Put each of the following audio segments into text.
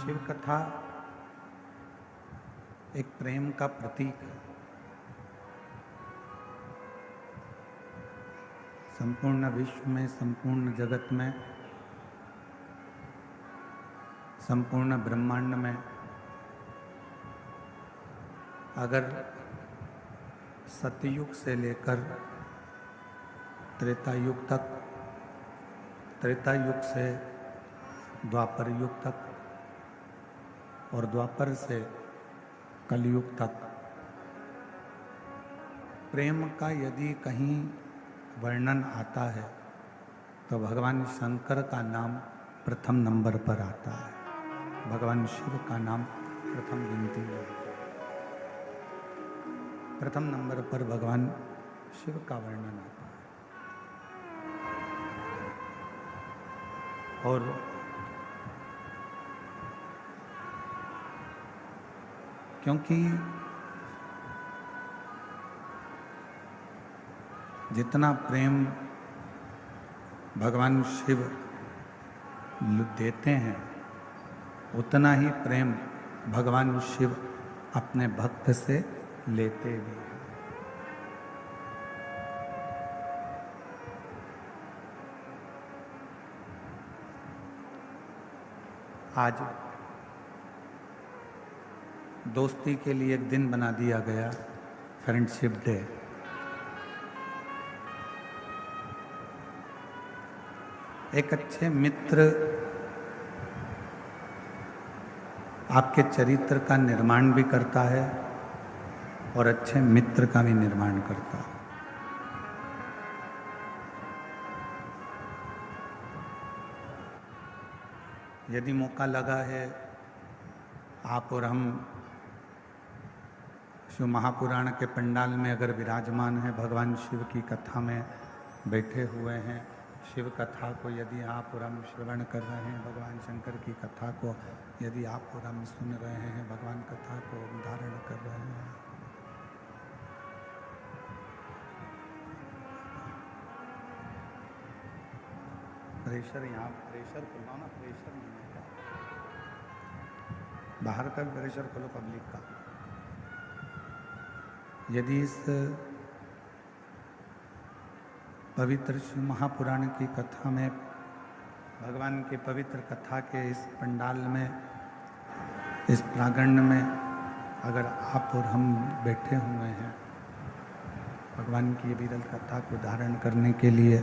शिव कथा एक प्रेम का प्रतीक है। संपूर्ण विश्व में, संपूर्ण जगत में, संपूर्ण ब्रह्मांड में अगर सतयुग से लेकर त्रेता युग तक, त्रेता युग से द्वापर युग तक और द्वापर से कलयुग तक प्रेम का यदि कहीं वर्णन आता है तो भगवान शंकर का नाम प्रथम नंबर पर आता है। भगवान शिव का नाम प्रथम गिनती में आता है। प्रथम नंबर पर भगवान शिव का वर्णन आता है। और क्योंकि जितना प्रेम भगवान शिव देते हैं उतना ही प्रेम भगवान शिव अपने भक्त से लेते भी हैं। आज दोस्ती के लिए एक दिन बना दिया गया, फ्रेंडशिप डे। एक अच्छे मित्र आपके चरित्र का निर्माण भी करता है और अच्छे मित्र का भी निर्माण करता है। यदि मौका लगा है, आप और हम शिव महापुराण के पंडाल में अगर विराजमान हैं, भगवान शिव की कथा में बैठे हुए हैं, शिव कथा को यदि आप और हम श्रवण कर रहे हैं, भगवान शंकर की कथा को यदि आप और हम सुन रहे हैं, भगवान कथा को धारण कर रहे हैं, प्रेशर यहाँ प्रेशर खुलवाओ ना, प्रेशर नहीं है क्या? बाहर का भी प्रेशर खोलो पब्लिक का। यदि इस पवित्र शिव महापुराण की कथा में, भगवान की पवित्र कथा के इस पंडाल में, इस प्रांगण में अगर आप और हम बैठे हुए हैं भगवान की विरल कथा को धारण करने के लिए,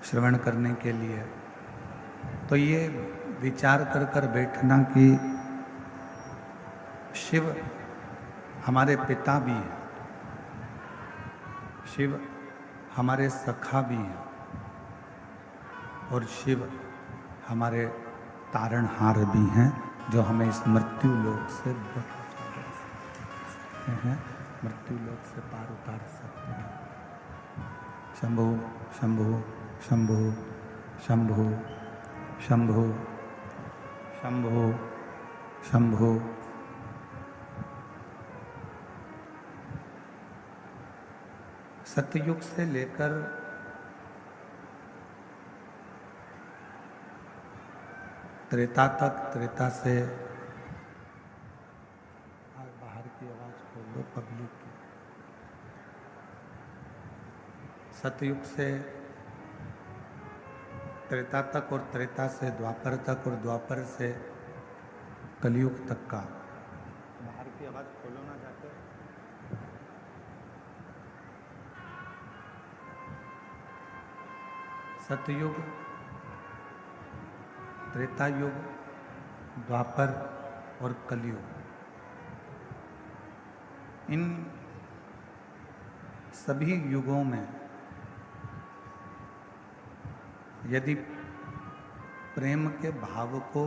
श्रवण करने के लिए, तो ये विचार कर कर बैठना कि शिव हमारे पिता भी हैं, शिव हमारे सखा भी हैं और शिव हमारे तारणहार भी हैं, जो हमें इस मृत्यु लोक से सकते हैं, मृत्यु लोक से पार उतार सकते हैं। शंभु शंभु शंभु शंभु शंभु शंभु शंभु। सतयुग से लेकर त्रेता तक, त्रेता से बाहर की आवाज खोल दो पब्लिक की। सतयुग से त्रेता तक और त्रेता से द्वापर तक और द्वापर से कलयुग तक का, बाहर की आवाज खोलो ना जाकर। सतयुग, त्रेता युग, द्वापर और कलयुग, इन सभी युगों में यदि प्रेम के भाव को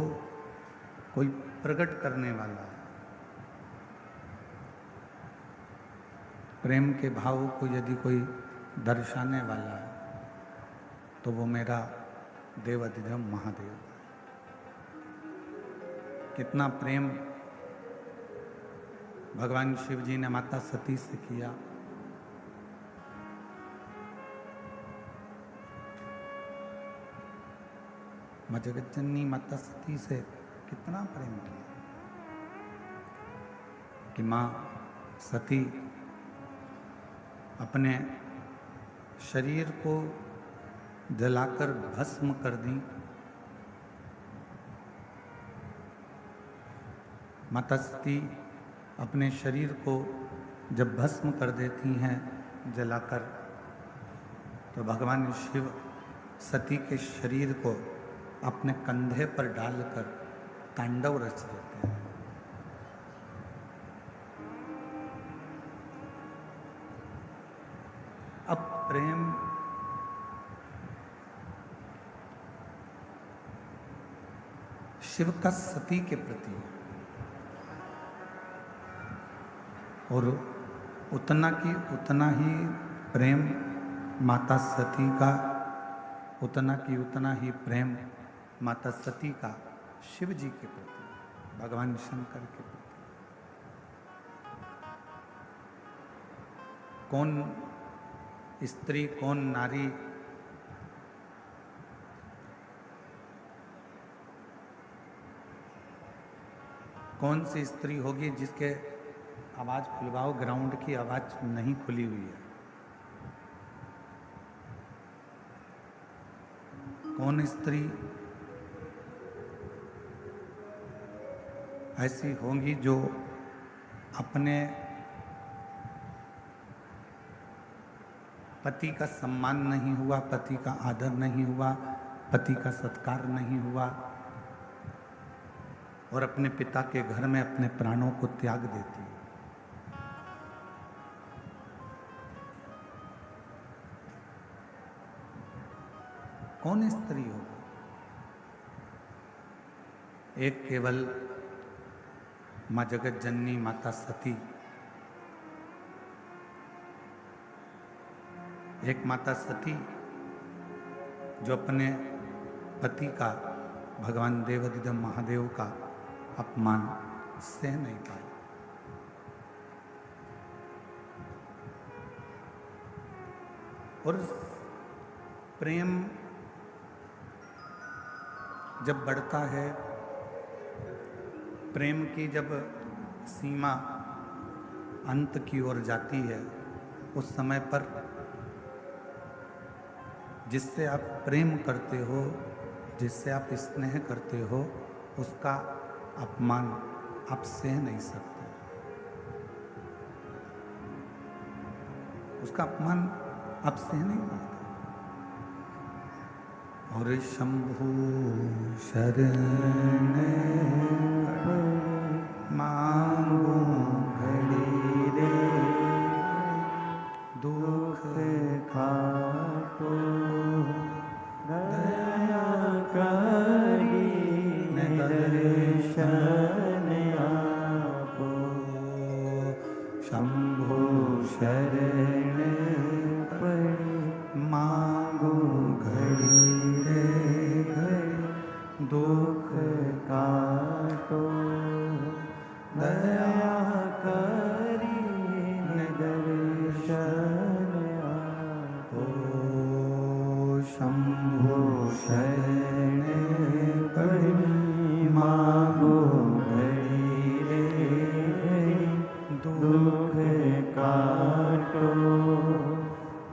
कोई प्रकट करने वाला है, प्रेम के भाव को यदि कोई दर्शाने वाला है, तो वो मेरा देवाधिदेव महादेव। कितना प्रेम भगवान शिव जी ने माता सती से किया, माँ जगत जननी माता सती से कितना प्रेम किया कि माँ सती अपने शरीर को जलाकर भस्म कर दी। माता सती अपने शरीर को जब भस्म कर देती हैं जलाकर, तो भगवान शिव सती के शरीर को अपने कंधे पर डालकर तांडव रच देते हैं। अब प्रेम शिव का सती के प्रति है और उतना ही प्रेम माता सती का, उतना ही प्रेम माता सती का शिव जी के प्रति, भगवान शंकर के प्रति। कौन स्त्री कौन नारी कौन सी स्त्री होगी जिसके आवाज खुलवाओ, ग्राउंड की आवाज नहीं खुली हुई है? कौन स्त्री ऐसी होंगी जो अपने पति का सम्मान नहीं हुआ, पति का आदर नहीं हुआ, पति का सत्कार नहीं हुआ और अपने पिता के घर में अपने प्राणों को त्याग देती है? कौन स्त्री होगी? एक केवल माँ जगत जननी माता सती, एक माता सती जो अपने पति का, भगवान देवाधिदेव महादेव का अपमान सह नहीं पाई। और प्रेम जब बढ़ता है, प्रेम की जब सीमा अंत की ओर जाती है, उस समय पर जिससे आप प्रेम करते हो, जिससे आप स्नेह करते हो, उसका अपमान आप सह नहीं सकते, उसका अपमान आप सह नहीं पाते। और शंभु शरण मांगो घड़ी रे, दुख खाटो दया करी दर्शन आपो। शंभु शरण मांगो घड़ी रे घड़ी, दुख काटो दया करी दर्शन आपो। शंभु शरण पड़ी मांगो घड़ी रे घड़ी, दुख काटो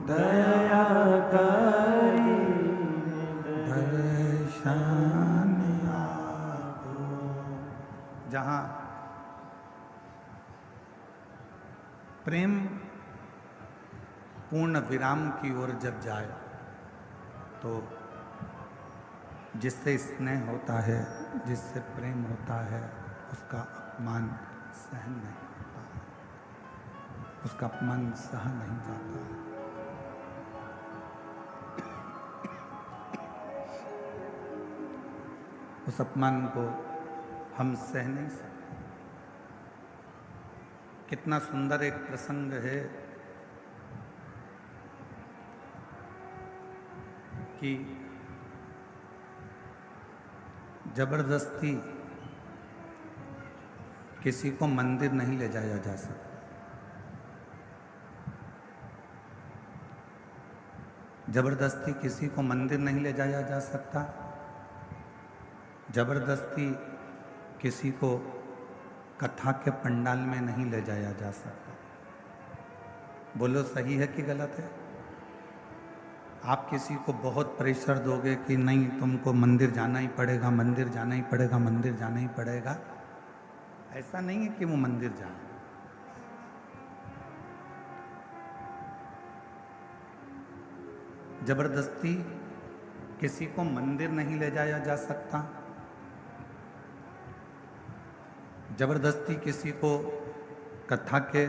दया करी दर्शन आपो। जहाँ प्रेम पूर्ण विराम की ओर जब जाए, तो जिससे स्नेह होता है, जिससे प्रेम होता है, उसका अपमान सहन नहीं होता, उसका अपमान सहा नहीं जाता। उस अपमान को हम सह नहीं सकते। कितना सुंदर एक प्रसंग है कि जबरदस्ती किसी को मंदिर नहीं ले जाया जा सकता। जबरदस्ती किसी को मंदिर नहीं ले जाया जा सकता। जबरदस्ती किसी को कथा के पंडाल में नहीं ले जाया जा सकता। बोलो सही है कि गलत है? आप किसी को बहुत प्रेशर दोगे कि नहीं तुमको मंदिर जाना ही पड़ेगा, मंदिर जाना ही पड़ेगा, मंदिर जाना ही पड़ेगा, ऐसा नहीं है कि वो मंदिर जाए। जबरदस्ती किसी को मंदिर नहीं ले जाया जा सकता, जबरदस्ती किसी को कथा के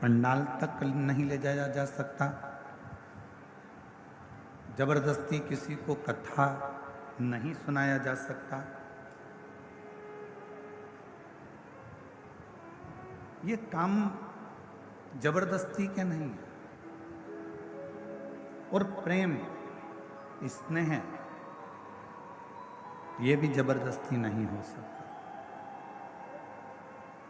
पंडाल तक नहीं ले जाया जा सकता, जबरदस्ती किसी को कथा नहीं सुनाया जा सकता। ये काम जबरदस्ती के नहीं है। और प्रेम, स्नेह, ये भी जबरदस्ती नहीं हो सकता।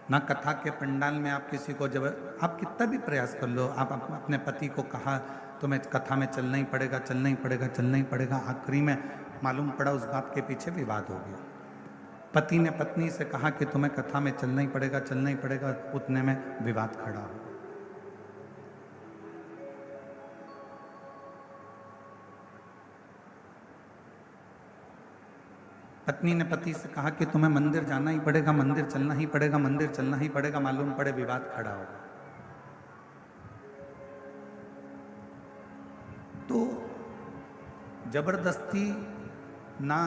ना कथा के पंडाल में आप किसी को आप कितना भी प्रयास कर लो, आप अपने पति को कहा तुम्हें कथा में चलना ही पड़ेगा, चलना ही पड़ेगा, चलना ही पड़ेगा, आखिरी में मालूम पड़ा उस बात के पीछे विवाद हो गया। पति ने पत्नी से कहा कि तुम्हें कथा में चलना ही पड़ेगा, चलना ही पड़ेगा, उतने में विवाद खड़ा हो गया। पत्नी ने पति से कहा कि तुम्हें मंदिर जाना ही पड़ेगा, मंदिर चलना ही पड़ेगा, मंदिर चलना ही पड़ेगा, मालूम पड़े विवाद खड़ा हो गया। तो जबरदस्ती ना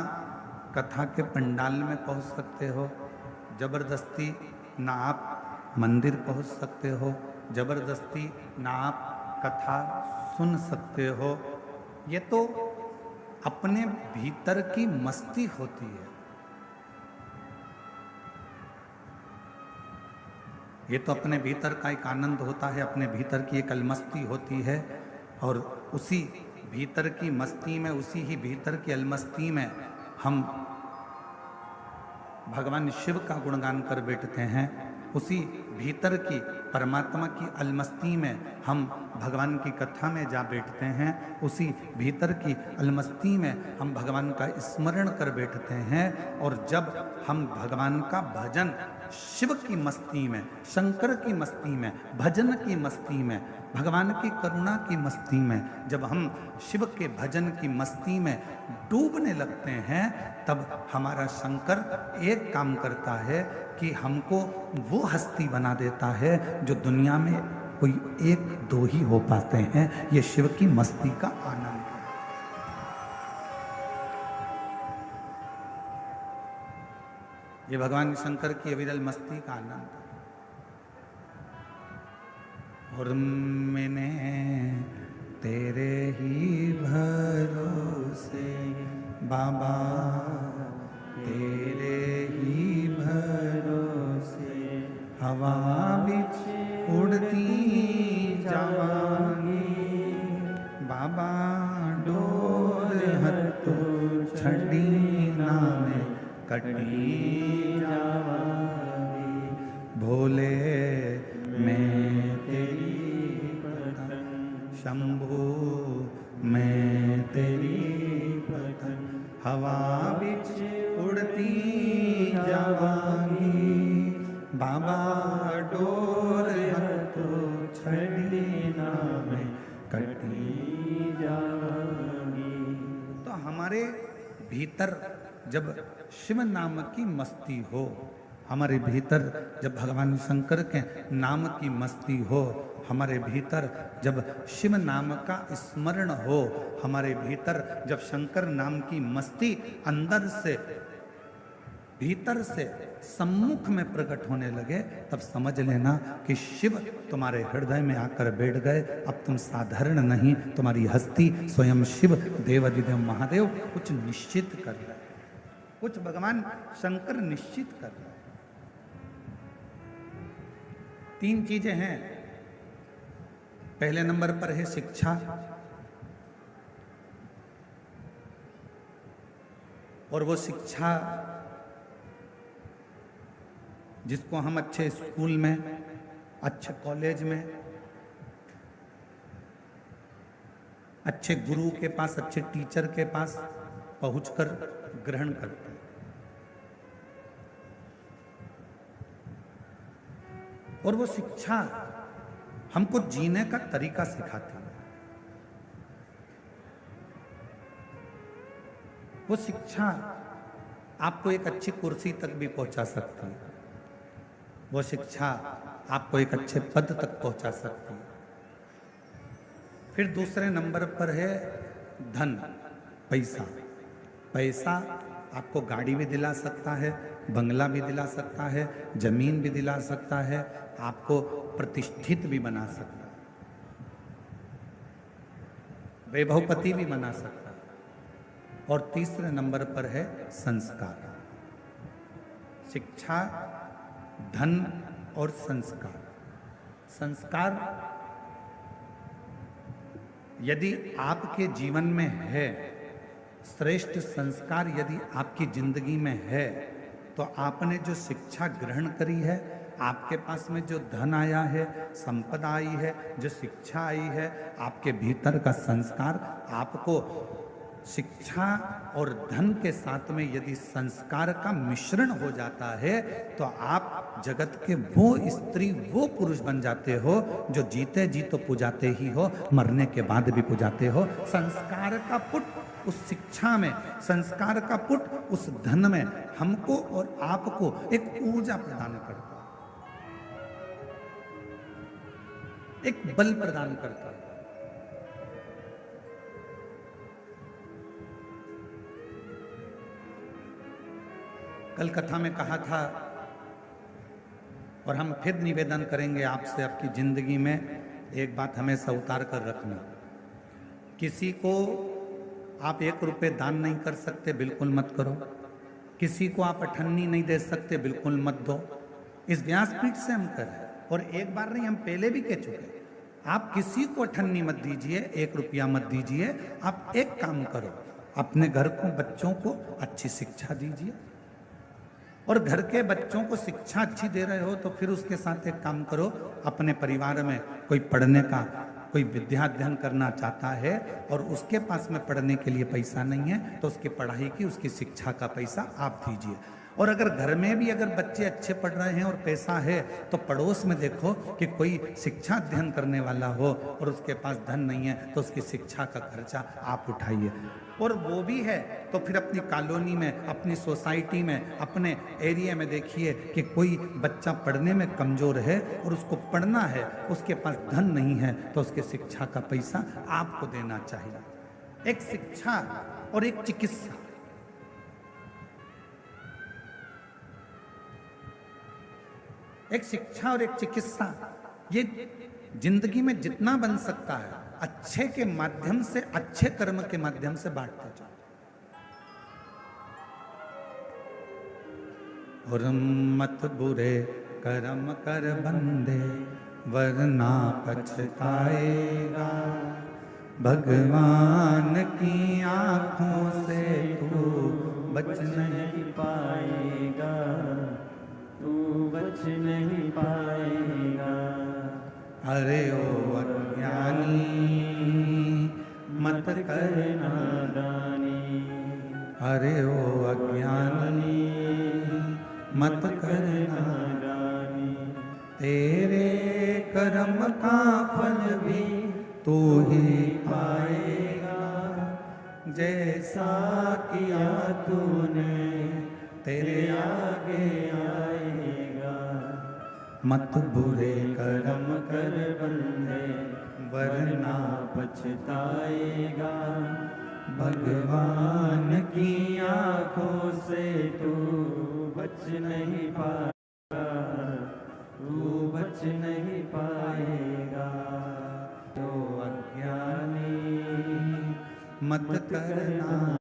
कथा के पंडाल में पहुंच सकते हो, जबरदस्ती ना आप मंदिर पहुंच सकते हो, जबरदस्ती ना आप कथा सुन सकते हो। ये तो अपने भीतर की मस्ती होती है। ये तो अपने भीतर का एक आनंद होता है, अपने भीतर की एक अलमस्ती होती है। और उसी भीतर की मस्ती में, उसी ही भीतर की अलमस्ती में हम भगवान शिव का गुणगान कर बैठते हैं। उसी भीतर की परमात्मा की अलमस्ती में हम भगवान की कथा में जा बैठते हैं। उसी भीतर की अलमस्ती में हम भगवान का स्मरण कर बैठते हैं। और जब हम भगवान का भजन शिव की मस्ती में, शंकर की मस्ती में, भजन की मस्ती में, भगवान की करुणा की मस्ती में, जब हम शिव के भजन की मस्ती में डूबने लगते हैं, तब हमारा शंकर एक काम करता है कि हमको वो हस्ती बना देता है जो दुनिया में कोई एक दो ही हो पाते हैं। ये शिव की मस्ती का आनंद है। ये भगवान शंकर की अविरल मस्ती का आनंद है। और मैंने तेरे ही भरोसे बाबा, तेरे ही भरोसे हवा बिच उड़ती जावांगी, बाबा डोर हत्थो छड़ी नामे कटी जावांगी। भोले मैं तेरी पतंग, शंभू मैं तेरी पतंग, हवा बिच उड़ती जावांगी, बाबा डोर हत्थो छड़ी नामे कटी जावांगी। तो हमारे भीतर जब शिव नाम की मस्ती हो, हमारे भीतर जब भगवान शंकर के नाम की मस्ती हो, हमारे भीतर जब शिव नाम का स्मरण हो, हमारे भीतर जब शंकर नाम की मस्ती अंदर से, भीतर से सम्मुख में प्रकट होने लगे, तब समझ लेना कि शिव तुम्हारे हृदय में आकर बैठ गए। अब तुम साधारण नहीं, तुम्हारी हस्ती स्वयं शिव देवाधिदेव महादेव कुछ निश्चित कर रहे, कुछ भगवान शंकर निश्चित कर रहे। तीन चीजें हैं। पहले नंबर पर है शिक्षा, और वो शिक्षा जिसको हम अच्छे स्कूल में, अच्छे कॉलेज में, अच्छे गुरु के पास, अच्छे टीचर के पास पहुंचकर ग्रहण करते हैं। और वो शिक्षा हमको जीने का तरीका सिखाती है। वो शिक्षा आपको एक अच्छी कुर्सी तक भी पहुंचा सकती है। वो शिक्षा आपको एक अच्छे पद तक पहुंचा सकती है। फिर दूसरे नंबर पर है धन, पैसा। पैसा आपको गाड़ी भी दिला सकता है, बंगला भी दिला सकता है, जमीन भी दिला सकता है, आपको प्रतिष्ठित भी बना सकता है, वैभवपति भी बना सकता है। और तीसरे नंबर पर है संस्कार। शिक्षा, धन और संस्कार। संस्कार यदि आपके जीवन में है, श्रेष्ठ संस्कार यदि आपकी जिंदगी में है, तो आपने जो शिक्षा ग्रहण करी है, आपके पास में जो धन आया है, संपदा आई है, जो शिक्षा आई है, आपके भीतर का संस्कार, आपको शिक्षा और धन के साथ में यदि संस्कार का मिश्रण हो जाता है, तो आप जगत के वो स्त्री, वो पुरुष बन जाते हो जो जीते जी तो पुजाते ही हो, मरने के बाद भी पुजाते हो। संस्कार का पुट उस शिक्षा में, संस्कार का पुट उस धन में हमको और आपको एक ऊर्जा प्रदान करता है, एक बल प्रदान करता है। कल कथा में कहा था, और हम फिर निवेदन करेंगे आपसे, आपकी जिंदगी में एक बात हमेशा उतार कर रखना। किसी को आप 1 रुपये दान नहीं कर सकते, बिल्कुल मत करो। किसी को आप अठन्नी नहीं दे सकते, बिल्कुल मत दो। इस व्यासपीठ से हम कर रहे हैं, और एक बार नहीं, हम पहले भी कह चुके। आप किसी को अठन्नी मत दीजिए, 1 रुपया मत दीजिए। आप एक काम करो, अपने घर को, बच्चों को अच्छी शिक्षा दीजिए, और घर के बच्चों को शिक्षा अच्छी दे रहे हो तो फिर उसके साथ एक काम करो, अपने परिवार में कोई पढ़ने का, कोई विद्या अध्ययन करना चाहता है और उसके पास में पढ़ने के लिए पैसा नहीं है, तो उसकी पढ़ाई की, उसकी शिक्षा का पैसा आप दीजिए। और अगर घर में भी अगर बच्चे अच्छे पढ़ रहे हैं और पैसा है, तो पड़ोस में देखो कि कोई शिक्षा अध्ययन करने वाला हो और उसके पास धन नहीं है, तो उसकी शिक्षा का खर्चा आप उठाइए। और वो भी है तो फिर अपनी कॉलोनी में, अपनी सोसाइटी में, अपने एरिया में देखिए कि कोई बच्चा पढ़ने में कमज़ोर है और उसको पढ़ना है, उसके पास धन नहीं है, तो उसके शिक्षा का पैसा आपको देना चाहिए। एक शिक्षा और एक चिकित्सा, एक शिक्षा और एक चिकित्सा, ये जिंदगी में जितना बन सकता है अच्छे के माध्यम से, अच्छे कर्म के माध्यम से बांटते जाओ। और मत बुरे कर्म कर बंदे, वरना पछताएगा। भगवान की आंखों से तू बच नहीं पाएगा, तू बच नहीं पाएगा। अरे ओ अज्ञानी मत कर नादानी, अरे ओ अज्ञानी मत कर नादानी। तेरे कर्म का फल भी तू ही पाएगा। जैसा किया तूने तेरे आगे आएगा। मत बुरे कर्म कर बंदे, वरना पछताएगा। भगवान की आंखों से तू बच नहीं पाएगा, तू बच नहीं पाएगा। तो अज्ञानी मत करना,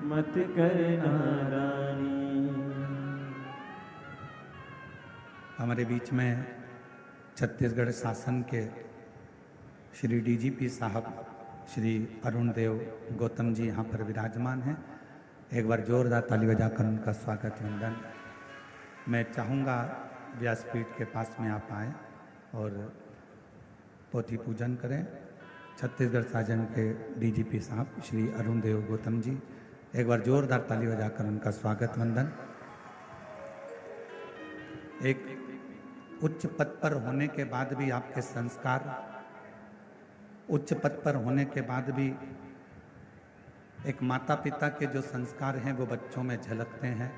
मत करना रानी। हमारे बीच में छत्तीसगढ़ शासन के श्री डीजीपी साहब श्री अरुण देव गौतम जी यहाँ पर विराजमान हैं। एक बार जोरदार ताली बजाकर उनका स्वागत वंदन। मैं चाहूँगा व्यासपीठ के पास में आप आएँ और पोथी पूजन करें। छत्तीसगढ़ शासन के डीजीपी साहब श्री अरुण देव गौतम जी एक बार जोरदार ताली बजाकर उनका स्वागत वंदन। एक उच्च पद पर होने के बाद भी आपके संस्कार, उच्च पद पर होने के बाद भी एक माता पिता के जो संस्कार हैं वो बच्चों में झलकते हैं।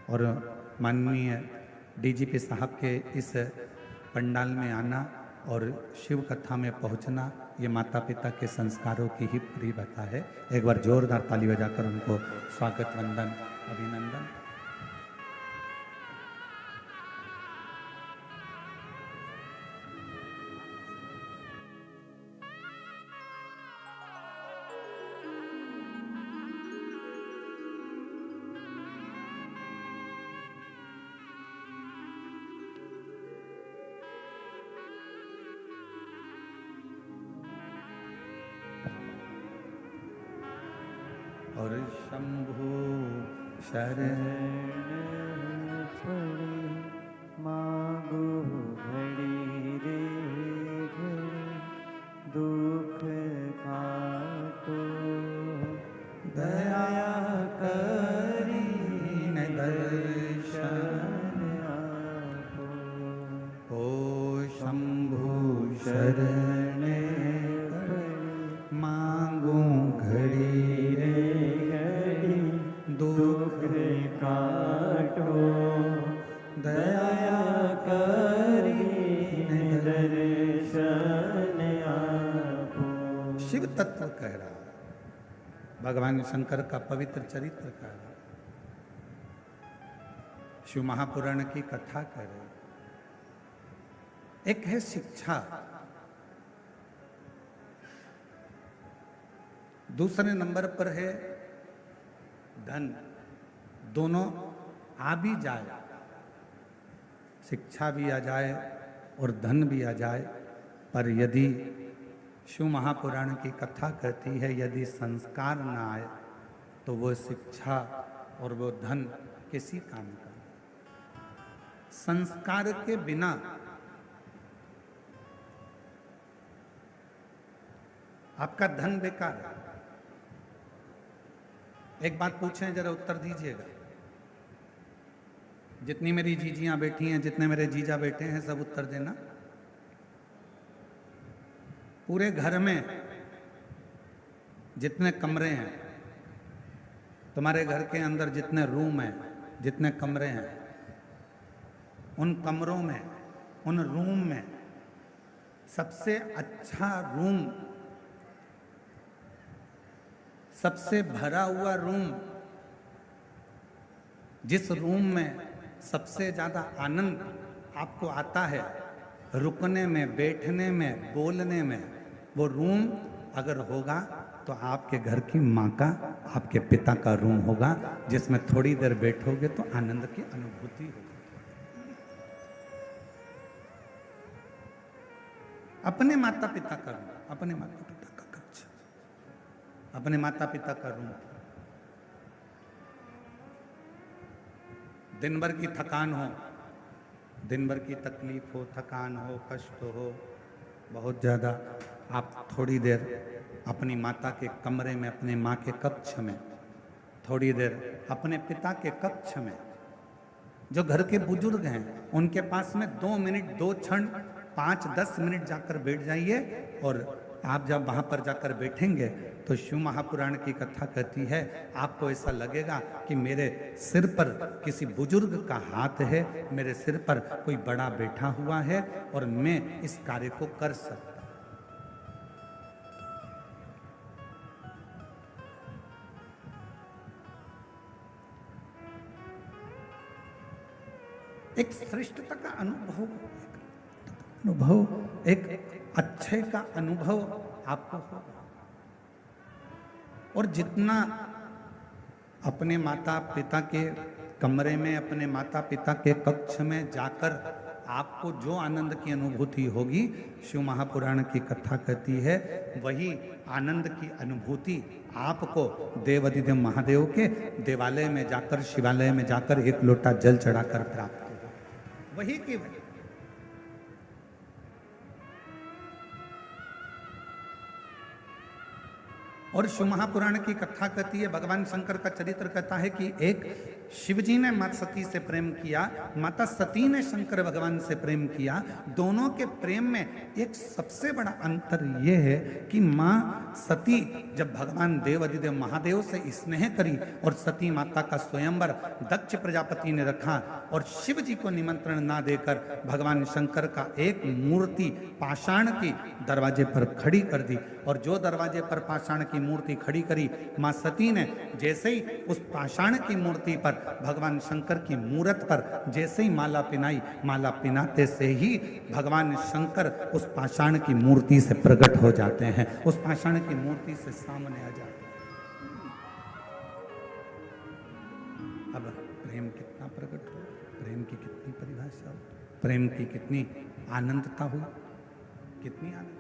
और माननीय डीजीपी साहब के इस पंडाल में आना और शिव कथा में पहुंचना, ये माता पिता के संस्कारों की ही परिपथा है। एक बार जोरदार ताली बजाकर उनको स्वागत वंदन अभिनंदन। और शंभु शरण पड़ी मांगो घड़ी रे घड़ी, दुख काटो दया करीन दर्शन आपो। ओ शंभु शरण मांगू घड़ी घड़ी दुख काटो दया करीन दर्शन आपो। शिव तत्व कह रहा, भगवान शंकर का पवित्र चरित्र कह रहा, शिव महापुराण की कथा कह रहे। एक है शिक्षा, दूसरे नंबर पर है धन। दोनों आ भी जाए, शिक्षा भी आ जाए और धन भी आ जाए, पर यदि शिव महापुराण की कथा कहती है यदि संस्कार ना आए तो वो शिक्षा और वो धन किसी काम का। संस्कार के बिना आपका धन बेकार है। एक बात पूछें, जरा उत्तर दीजिएगा। जितनी मेरी जीजियां बैठी हैं, जितने मेरे जीजा बैठे हैं, सब उत्तर देना। पूरे घर में जितने कमरे हैं, तुम्हारे घर के अंदर जितने रूम हैं, जितने कमरे हैं, उन कमरों में, उन रूम में सबसे अच्छा रूम, सबसे भरा हुआ रूम, जिस रूम में सबसे ज्यादा आनंद आपको आता है रुकने में, बैठने में, बोलने में, वो रूम अगर होगा तो आपके घर की माँ का, आपके पिता का रूम होगा, जिसमें थोड़ी देर बैठोगे तो आनंद की अनुभूति होगी। अपने माता पिता का रूम, अपने माता पिता का कक्ष, अपने माता पिता का रूम। दिन भर की थकान हो, दिन भर की तकलीफ हो, थकान हो, कष्ट हो बहुत ज़्यादा, आप थोड़ी देर अपनी माता के कमरे में, अपने माँ के कक्ष में, थोड़ी देर अपने पिता के कक्ष में, जो घर के बुजुर्ग हैं उनके पास में 2 मिनट, 2 क्षण, 5-10 मिनट जाकर बैठ जाइए। और आप जब वहाँ पर जाकर बैठेंगे तो शिव महापुराण की कथा कहती है, आपको ऐसा लगेगा कि मेरे सिर पर किसी बुजुर्ग का हाथ है, मेरे सिर पर कोई बड़ा बैठा हुआ है और मैं इस कार्य को कर सकता। एक श्रेष्ठता का अनुभव, एक अच्छे का अनुभव आपको होगा। और जितना अपने माता पिता के कमरे में, अपने माता पिता के कक्ष में जाकर आपको जो आनंद की अनुभूति होगी, शिव महापुराण की कथा कहती है, वही आनंद की अनुभूति आपको देवाधिदेव महादेव के देवालय में जाकर, शिवालय में जाकर एक लोटा जल चढ़ाकर प्राप्त होगा। वही की वही। और शिव महापुराण की कथा कहती है, भगवान शंकर का चरित्र कहता है कि एक शिवजी ने माता सती से प्रेम किया, माता सती ने शंकर भगवान से प्रेम किया। दोनों के प्रेम में एक सबसे बड़ा अंतर यह है कि माँ सती जब भगवान देव अधिदेव महादेव से स्नेह करी और सती माता का स्वयंवर दक्ष प्रजापति ने रखा और शिव जी को निमंत्रण ना देकर भगवान शंकर का एक मूर्ति पाषाण की दरवाजे पर खड़ी कर दी। और जो दरवाजे पर पाषाण की मूर्ति खड़ी करी, मां सती ने जैसे ही उस पाषाण की मूर्ति पर भगवान शंकर की मूरत पर जैसे ही माला पिनाई, माला पिनाते से ही भगवान शंकर उस पाषाण की मूर्ति से प्रकट हो जाते हैं, उस पाषाण की मूर्ति से सामने आ जाते हैं। अब प्रेम कितना प्रकट हो, प्रेम की कितनी परिभाषा हो, प्रेम की कितनी आनंदता हो, कितनी आनंद।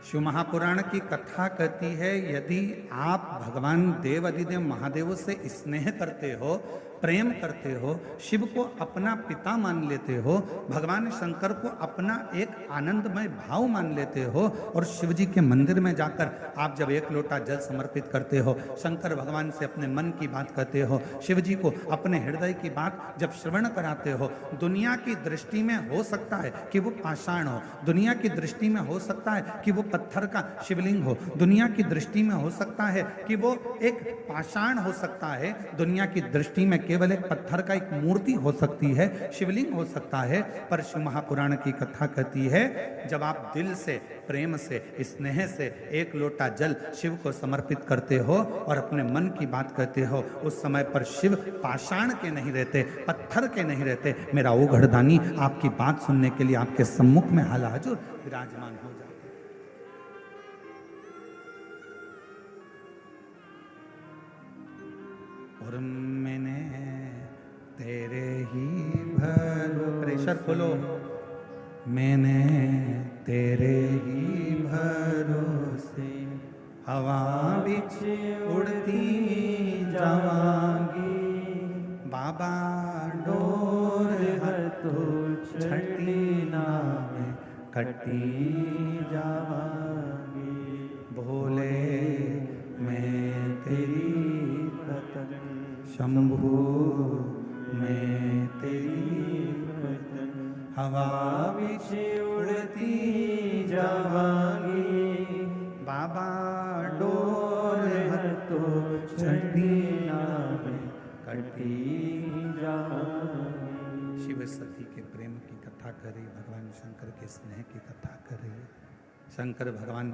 शिव महापुराण की कथा कहती है, यदि आप भगवान देव अधिदेव महादेव से स्नेह करते हो, प्रेम करते हो, शिव को अपना पिता मान लेते हो, भगवान शंकर को अपना एक आनंदमय भाव मान लेते हो और शिव जी के मंदिर में जाकर आप जब एक लोटा जल समर्पित करते हो, शंकर भगवान से अपने मन की बात कहते हो, शिव जी को अपने हृदय की बात जब श्रवण कराते हो, दुनिया की दृष्टि में हो सकता है कि वो पाषाण हो, दुनिया की दृष्टि में हो सकता है कि वो पत्थर का शिवलिंग हो, दुनिया की दृष्टि में हो सकता है कि वो एक पाषाण हो सकता है, दुनिया की दृष्टि में केवल एक पत्थर का एक मूर्ति हो सकती है, शिवलिंग हो सकता है, पर शिव महापुराण की कथा कहती है जब आप दिल से, प्रेम से, स्नेह से एक लोटा जल शिव को समर्पित करते हो और अपने मन की बात कहते हो, उस समय पर शिव पाषाण के नहीं रहते, पत्थर के नहीं रहते, मेरा ओ घड़दानी आपकी बात सुनने के लिए आपके सम्मुख में हालाजुर विराजमान हो जाते। और मैंने तेरे ही प्रेशर खोलो, मैंने तेरे ही भरोसे हवा बिच उड़ती जावांगी, बाबा डोर हर तो छठी नाम कटी जावांगी, भोले मैं तेरी शंभू मैं तेरी हवा बिच उड़ती जावांगी, बाबा डोर हर तो छठी नाम कटी जावांगी। शिव सती के प्रेम की कथा करे, भगवान शंकर के स्नेह की कथा करे। शंकर भगवान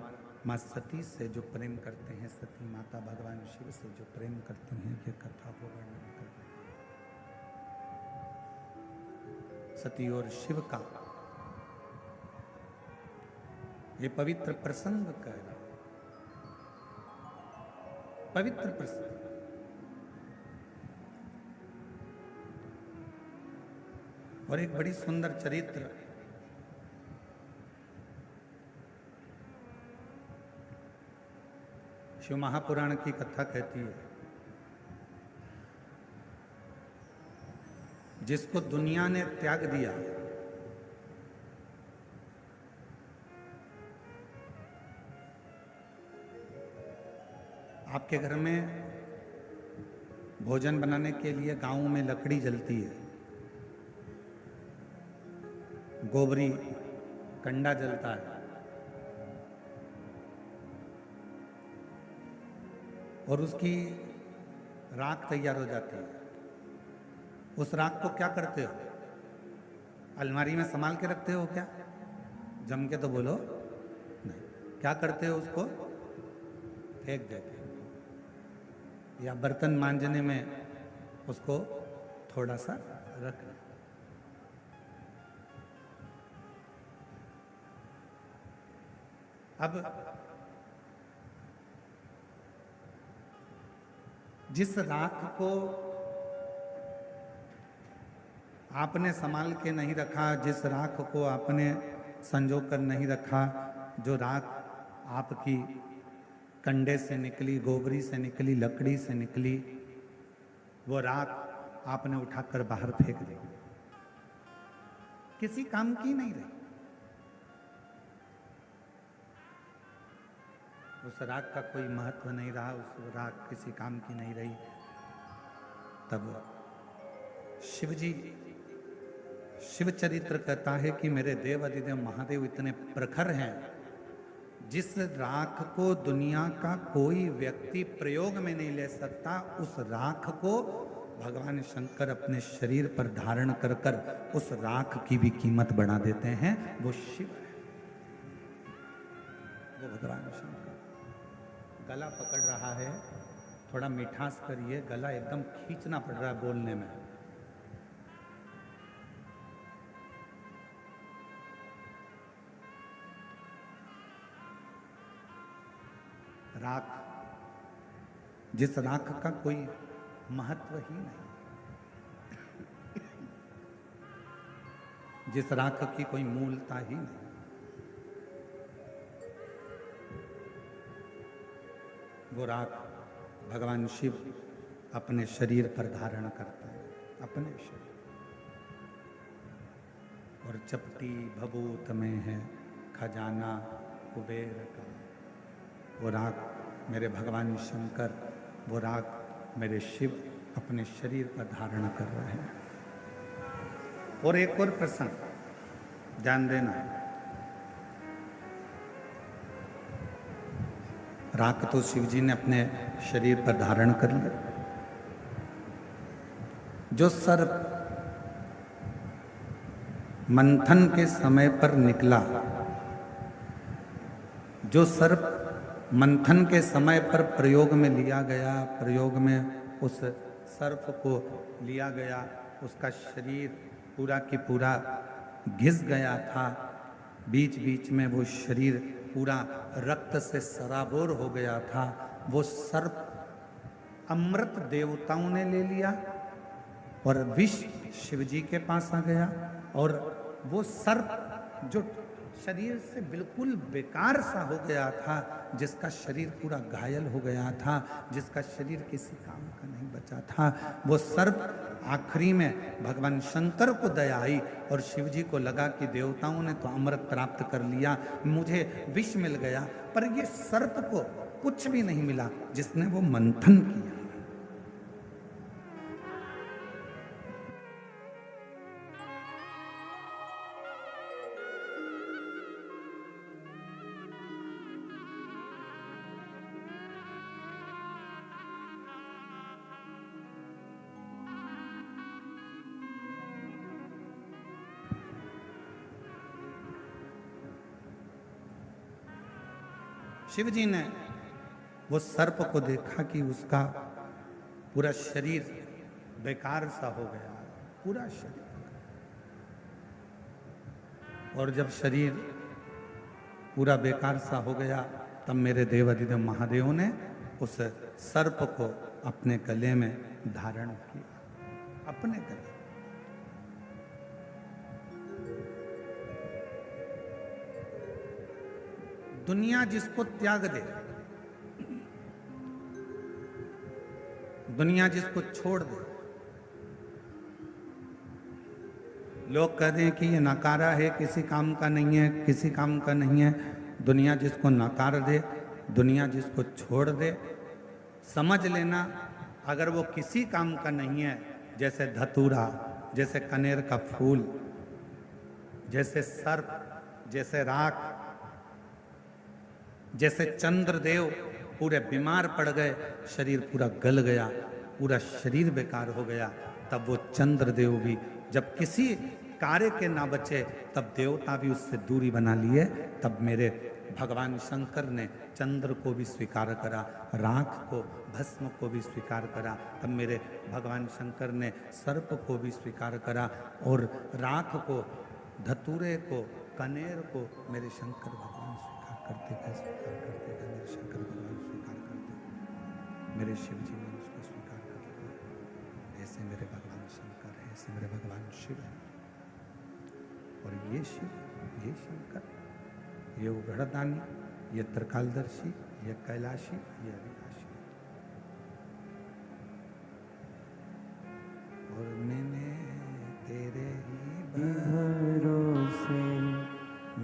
माँ सती से जो प्रेम करते हैं, सती माता भगवान शिव से जो प्रेम करती हैं, ये कथा को वर्णन कर रहे हैं। सती और शिव का ये पवित्र प्रसंग कह रहा है, पवित्र प्रसंग। और एक बड़ी सुंदर चरित्र शिव महापुराण की कथा कहती है, जिसको दुनिया ने त्याग दिया, आपके घर में भोजन बनाने के लिए गांव में लकड़ी जलती है, गोबरी कंडा जलता है, और उसकी राख तैयार हो जाती है। उस राख को क्या करते हो? अलमारी में संभाल के रखते हो क्या? जम के तो बोलो नहीं। क्या करते हो? उसको फेंक देते हो, या बर्तन मांजने में उसको थोड़ा सा रख। अब जिस राख को आपने संभाल के नहीं रखा, जिस राख को आपने संजो कर नहीं रखा, जो राख आपकी कंडे से निकली, गोबरी से निकली, लकड़ी से निकली, वो राख आपने उठाकर बाहर फेंक दी, किसी काम की नहीं रही। उस राख का कोई महत्व नहीं रहा, उस राख किसी काम की नहीं रही। तब शिव जी, शिव चरित्र कहता है कि मेरे देव अधिदेव महादेव इतने प्रखर हैं, जिस राख को दुनिया का कोई व्यक्ति प्रयोग में नहीं ले सकता, उस राख को भगवान शंकर अपने शरीर पर धारण कर कर उस राख की भी कीमत बढ़ा देते हैं। वो शिव है, वो भगवान शंकर। गला पकड़ रहा है, थोड़ा मिठास करिए, गला एकदम खींचना पड़ रहा है बोलने में। राख, जिस राख का कोई महत्व ही नहीं, जिस राख की कोई मूलता ही नहीं, वो राख भगवान शिव अपने शरीर पर धारण करते हैं, अपने शरीर। और चपटी भभूत में है खजाना कुबेर का। वो राख मेरे भगवान शंकर, वो राख मेरे शिव अपने शरीर पर धारण कर रहे हैं। और एक और प्रसंग ध्यान देना, राख तो शिव जी ने अपने शरीर पर धारण कर लिया। जो सर्प मंथन के समय पर निकला, जो सर्प मंथन के समय पर प्रयोग में लिया गया, प्रयोग में उस सर्प को लिया गया, उसका शरीर पूरा की पूरा घिस गया था। बीच बीच में वो शरीर पूरा रक्त से सराबोर हो गया था। वो सर्प अमृत देवताओं ने ले लिया और विष शिव जी के पास आ गया। और वो सर्प जो शरीर से बिल्कुल बेकार सा हो गया था, जिसका शरीर पूरा घायल हो गया था, जिसका शरीर किसी काम का नहीं बचा था, वो सर्प आखिरी में भगवान शंकर को दया आई और शिव जी को लगा कि देवताओं ने तो अमृत प्राप्त कर लिया, मुझे विष मिल गया। पर ये सर्प को कुछ भी नहीं मिला, जिसने वो मंथन किया। शिव जी ने वो सर्प को देखा कि उसका पूरा शरीर बेकार सा हो गया, पूरा शरीर। और जब शरीर पूरा बेकार सा हो गया, तब मेरे देव अधिदेव महादेव ने उस सर्प को अपने गले में धारण किया, अपने गले। दुनिया जिसको त्याग दे, दुनिया जिसको छोड़ दे, लोग कहते हैं कि ये नकारा है, किसी काम का नहीं है, किसी काम का नहीं है। दुनिया जिसको नकार दे, दुनिया जिसको छोड़ दे, समझ लेना अगर वो किसी काम का नहीं है, जैसे धतूरा, जैसे कनेर का फूल, जैसे सर्प, जैसे राख, जैसे चंद्रदेव पूरे बीमार पड़ गए, शरीर पूरा गल गया, पूरा शरीर बेकार हो गया, तब वो चंद्रदेव भी जब किसी कार्य के ना बचे, तब देवता भी उससे दूरी बना लिए। तब मेरे भगवान शंकर ने चंद्र को भी स्वीकार करा, राख को, भस्म को भी स्वीकार करा। तब मेरे भगवान शंकर ने सर्प को भी स्वीकार करा, और राख को, धतूरे को, कनेर को मेरे शंकर भगवान स्वीकार करते गए, स्वीकार करते गए। मेरे शंकर भगवान स्वीकार करते, मेरे शिव जी ने उसको स्वीकार कर लिया। ऐसे मेरे भगवान शंकर है, ऐसे मेरे भगवान शिव है। और ये शिव, ये शंकर, ये उघड़दानी, ये त्रिकालदर्शी, ये कैलाशी, ये अविनाशी। और मैंने तेरे ही भरोसे,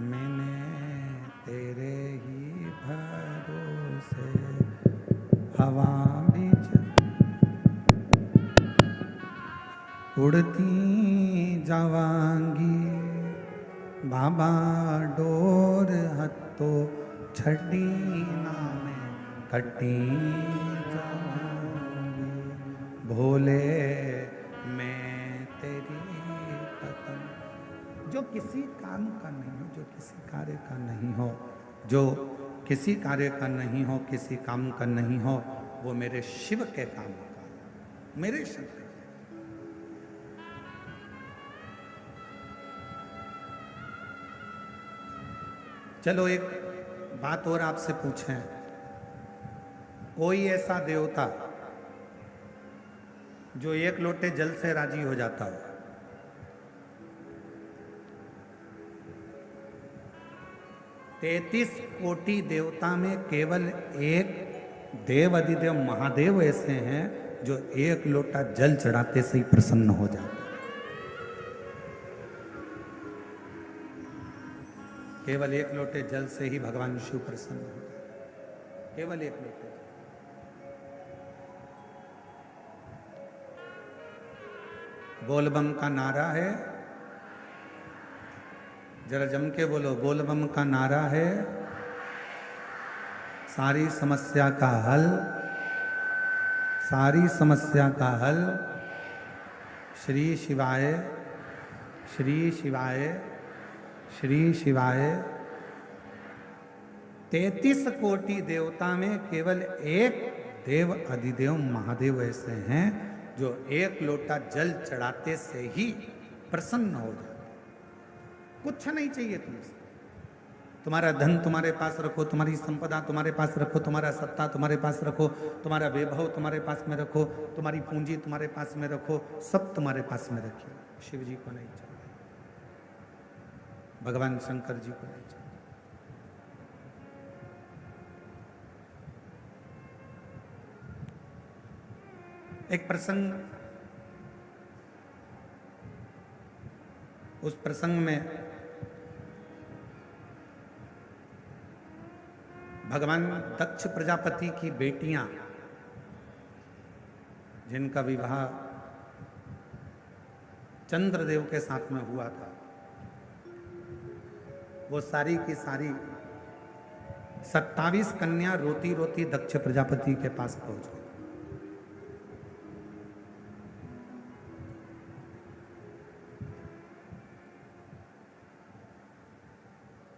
मैंने तेरे ही भरोसे हवा भी उड़ती जावांगी बाबा डोर हत्तो छड़ी नामे कटी जावांगी भोले मैं तेरी पतंग। जो किसी काम का नहीं हो, जो किसी कार्य का नहीं हो, जो किसी कार्य का नहीं हो, किसी काम का नहीं हो, वो मेरे शिव के काम का, मेरे शिव के। चलो एक बात और आपसे पूछें, कोई ऐसा देवता जो एक लोटे जल से राजी हो जाता हो? तैतीस कोटि देवता में केवल एक देव अधिदेव महादेव ऐसे हैं जो एक लोटा जल चढ़ाते से ही प्रसन्न हो जाते हैं। केवल एक लोटे जल से ही भगवान शिव प्रसन्न हो जाते, केवल एक लोटे। बोलबम का नारा है, जरा जम के बोलो, बोलबम का नारा है सारी समस्या का हल, सारी समस्या का हल श्री शिवाय, श्री शिवाय, श्री शिवाय। 33 कोटि देवता में केवल एक देव अधिदेव महादेव ऐसे हैं जो एक लोटा जल चढ़ाते से ही प्रसन्न हो जाते। कुछ नहीं चाहिए तुमसे, तुम्हारा धन तुम्हारे पास रखो, तुम्हारी संपदा तुम्हारे पास रखो, तुम्हारा सत्ता तुम्हारे पास रखो, तुम्हारा वैभव तुम्हारे पास में रखो, तुम्हारी पूंजी तुम्हारे पास में रखो, सब तुम्हारे पास में रखिए। शिव जी को नहीं चाहिए, भगवान शंकर जी को नहीं चाहिए। एक प्रसंग, उस प्रसंग में भगवान दक्ष प्रजापति की बेटियां जिनका विवाह चंद्रदेव के साथ में हुआ था, वो सारी की सारी 27 कन्या रोती रोती दक्ष प्रजापति के पास पहुंच गई।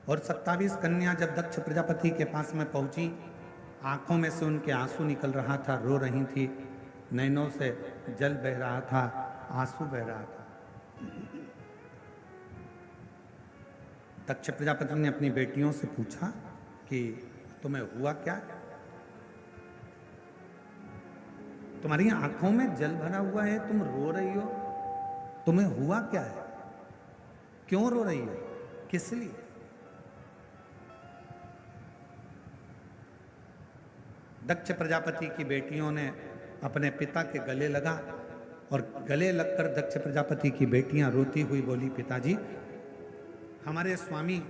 और 27 कन्या जब दक्ष प्रजापति के पास में पहुंची, आंखों में से उनके आंसू निकल रहा था, रो रही थी, नैनों से जल बह रहा था, आंसू बह रहा था। दक्ष प्रजापति ने अपनी बेटियों से पूछा कि तुम्हें हुआ क्या, तुम्हारी आंखों में जल भरा हुआ है, तुम रो रही हो, तुम्हें हुआ क्या है, क्यों रो रही हो, किस लिए? दक्ष प्रजापति की बेटियों ने अपने पिता के गले लगा और गले लगकर दक्ष प्रजापति की बेटियां रोती हुई बोली, पिताजी, हमारे स्वामी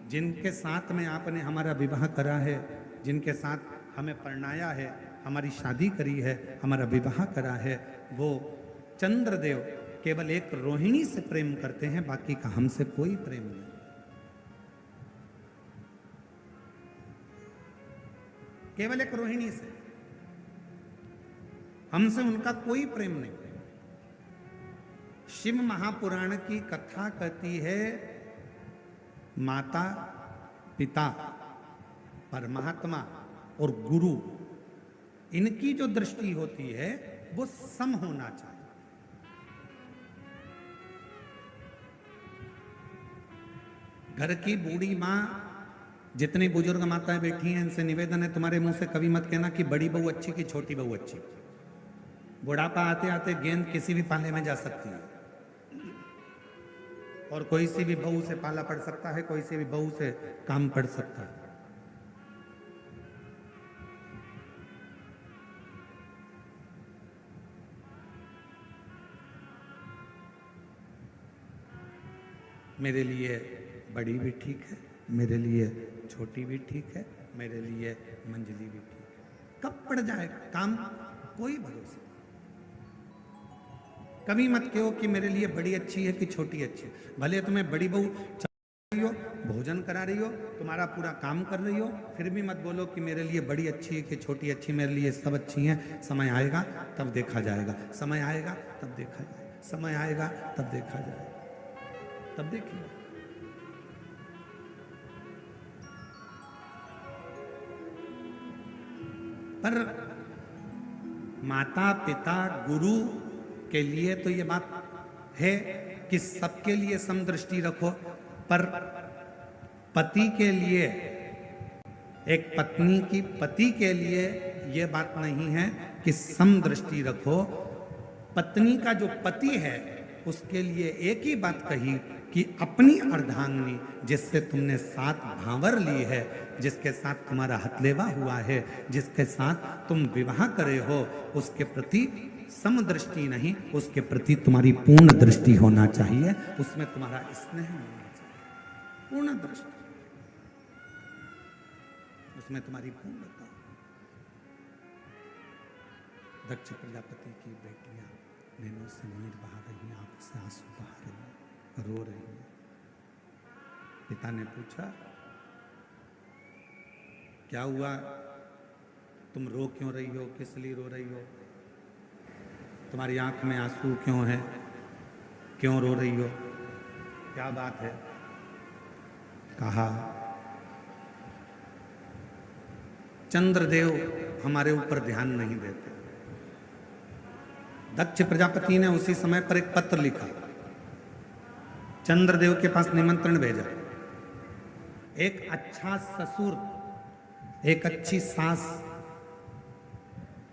जिनके साथ में आपने हमारा विवाह करा है, जिनके साथ हमें परणाया है, हमारी शादी करी है, हमारा विवाह करा है, वो चंद्रदेव केवल एक रोहिणी से प्रेम करते हैं, बाकी का हमसे कोई प्रेम नहीं। केवल एक रोहिणी से, हमसे उनका कोई प्रेम नहीं। शिव महापुराण की कथा कहती है माता, पिता, परमात्मा और गुरु, इनकी जो दृष्टि होती है वो सम होना चाहिए। घर की बूढ़ी माँ, जितनी बुजुर्ग माताएं बैठी हैं, इनसे निवेदन है, तुम्हारे मुंह से कभी मत कहना कि बड़ी बहू अच्छी कि छोटी बहू अच्छी। बुढ़ापा आते आते गेंद किसी भी पाले में जा सकती है और कोई सी भी बहू से पाला पड़ सकता है, कोई सी भी बहू से काम पड़ सकता है। मेरे लिए बड़ी भी ठीक है, मेरे लिए छोटी भी ठीक है, मेरे लिए मंजली भी ठीक है। कब पड़ जाए काम, कोई भरोसा। कभी मत कहो कि मेरे लिए बड़ी अच्छी है कि छोटी अच्छी है। भले तुम्हें बड़ी बहू रही हो, भोजन करा रही हो, तुम्हारा पूरा काम कर रही हो, फिर भी मत बोलो कि मेरे लिए बड़ी अच्छी है कि छोटी अच्छी, मेरे लिए सब अच्छी हैं। समय आएगा तब देखा जाएगा, समय आएगा तब देखा जाएगा, समय आएगा तब देखा जाएगा, तब देखिए। पर माता पिता गुरु के लिए तो ये बात है कि सबके लिए समदृष्टि रखो, पर पति के लिए, एक पत्नी की पति के लिए ये बात नहीं है कि समदृष्टि रखो। पत्नी का जो पति है उसके लिए एक ही बात कही कि अपनी अर्धांगिनी, जिससे तुमने 7 भांवर ली है, जिसके साथ तुम्हारा हथलेवा हुआ है, जिसके साथ तुम विवाह करे हो, उसके प्रति समदृष्टि नहीं, उसके प्रति तुम्हारी पूर्ण दृष्टि होना चाहिए, उसमें तुम्हारा स्नेह होना चाहिए, पूर्ण दृष्टि, उसमें तुम्हारी पूर्णता। दक्ष प्रजापति की बेटियां नैनों से नीर बहा रही हैं, आंखों से आंसू बहा रही हैं, रो रही हैं। पिता ने पूछा, क्या हुआ, तुम रो क्यों रही हो, किस लिए रो रही हो, तुम्हारी आंख में आंसू क्यों है, क्यों रो रही हो, क्या बात है। कहा, चंद्रदेव हमारे ऊपर ध्यान नहीं देते। दक्ष प्रजापति ने उसी समय पर एक पत्र लिखा, चंद्रदेव के पास निमंत्रण भेजा। एक अच्छा ससुर, एक अच्छी सास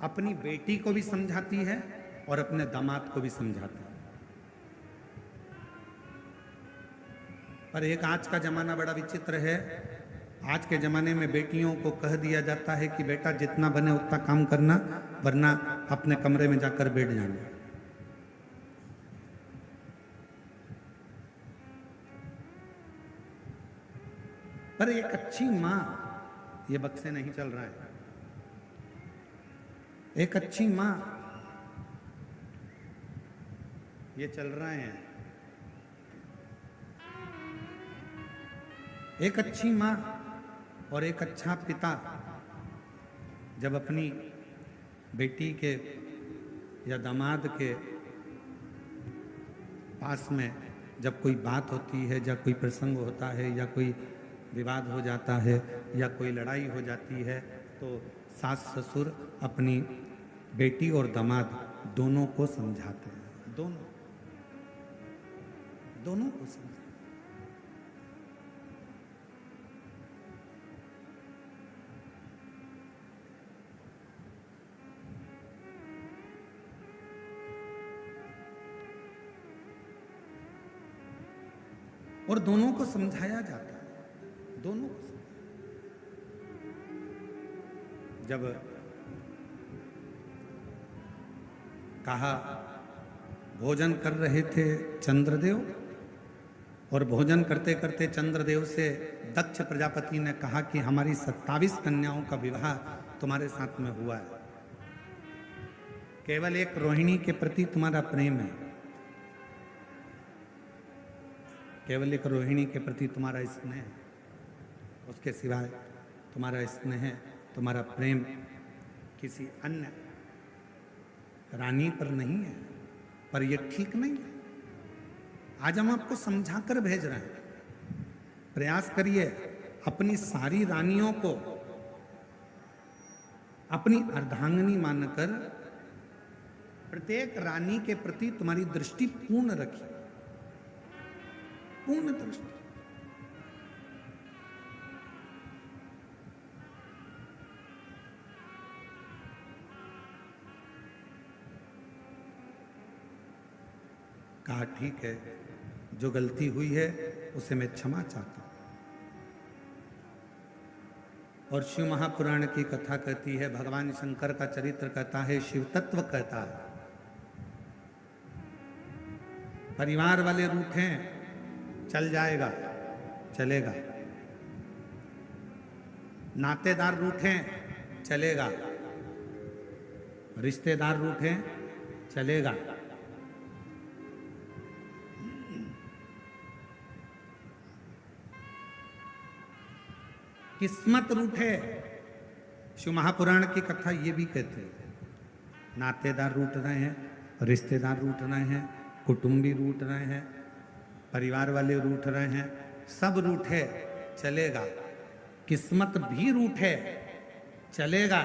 अपनी बेटी को भी समझाती है और अपने दामाद को भी समझाती है। पर एक आज का जमाना बड़ा विचित्र है। आज के जमाने में बेटियों को कह दिया जाता है कि बेटा जितना बने उतना काम करना, वरना अपने कमरे में जाकर बैठ जाना। पर एक अच्छी मां, ये बक्से नहीं चल रहा है, एक अच्छी मां, ये चल रहे हैं, एक अच्छी मां और एक अच्छा पिता जब अपनी बेटी के या दामाद के पास में जब कोई बात होती है, या कोई प्रसंग होता है, या कोई विवाद हो जाता है, या कोई लड़ाई हो जाती है, तो सास ससुर अपनी बेटी और दामाद दोनों को समझाते हैं, दोनों को समझाते हैं। और दोनों को समझाया जाता है, दोनों को जब कहा, भोजन कर रहे थे चंद्रदेव, और भोजन करते करते चंद्रदेव से दक्ष प्रजापति ने कहा कि हमारी 27 कन्याओं का विवाह तुम्हारे साथ में हुआ है, केवल एक रोहिणी के प्रति तुम्हारा प्रेम है, केवल एक रोहिणी के प्रति तुम्हारा स्नेह, उसके सिवाय तुम्हारा स्नेह, तुम्हारा प्रेम किसी अन्य रानी पर नहीं है। पर यह ठीक नहीं है। आज हम आपको समझा कर भेज रहे हैं, प्रयास करिए अपनी सारी रानियों को अपनी अर्धांगिनी मानकर प्रत्येक रानी के प्रति तुम्हारी दृष्टि पूर्ण रखिए, पूर्ण दृष्टि। कहा, ठीक है, जो गलती हुई है उसे मैं क्षमा चाहता हूं। और शिव महापुराण की कथा कहती है, भगवान शंकर का चरित्र कहता है, शिव तत्व कहता है, परिवार वाले रूठे चल जाएगा, चलेगा, नातेदार रूठे चलेगा, रिश्तेदार रूठे चलेगा, किस्मत रूठे, शिव महापुराण की कथा ये भी कहते हैं, नातेदार रूठ रहे हैं, रिश्तेदार रूठ रहे हैं, कुटुंबी रूठ रहे हैं, परिवार वाले रूठ रहे हैं, सब रूठे चलेगा, किस्मत भी रूठे चलेगा।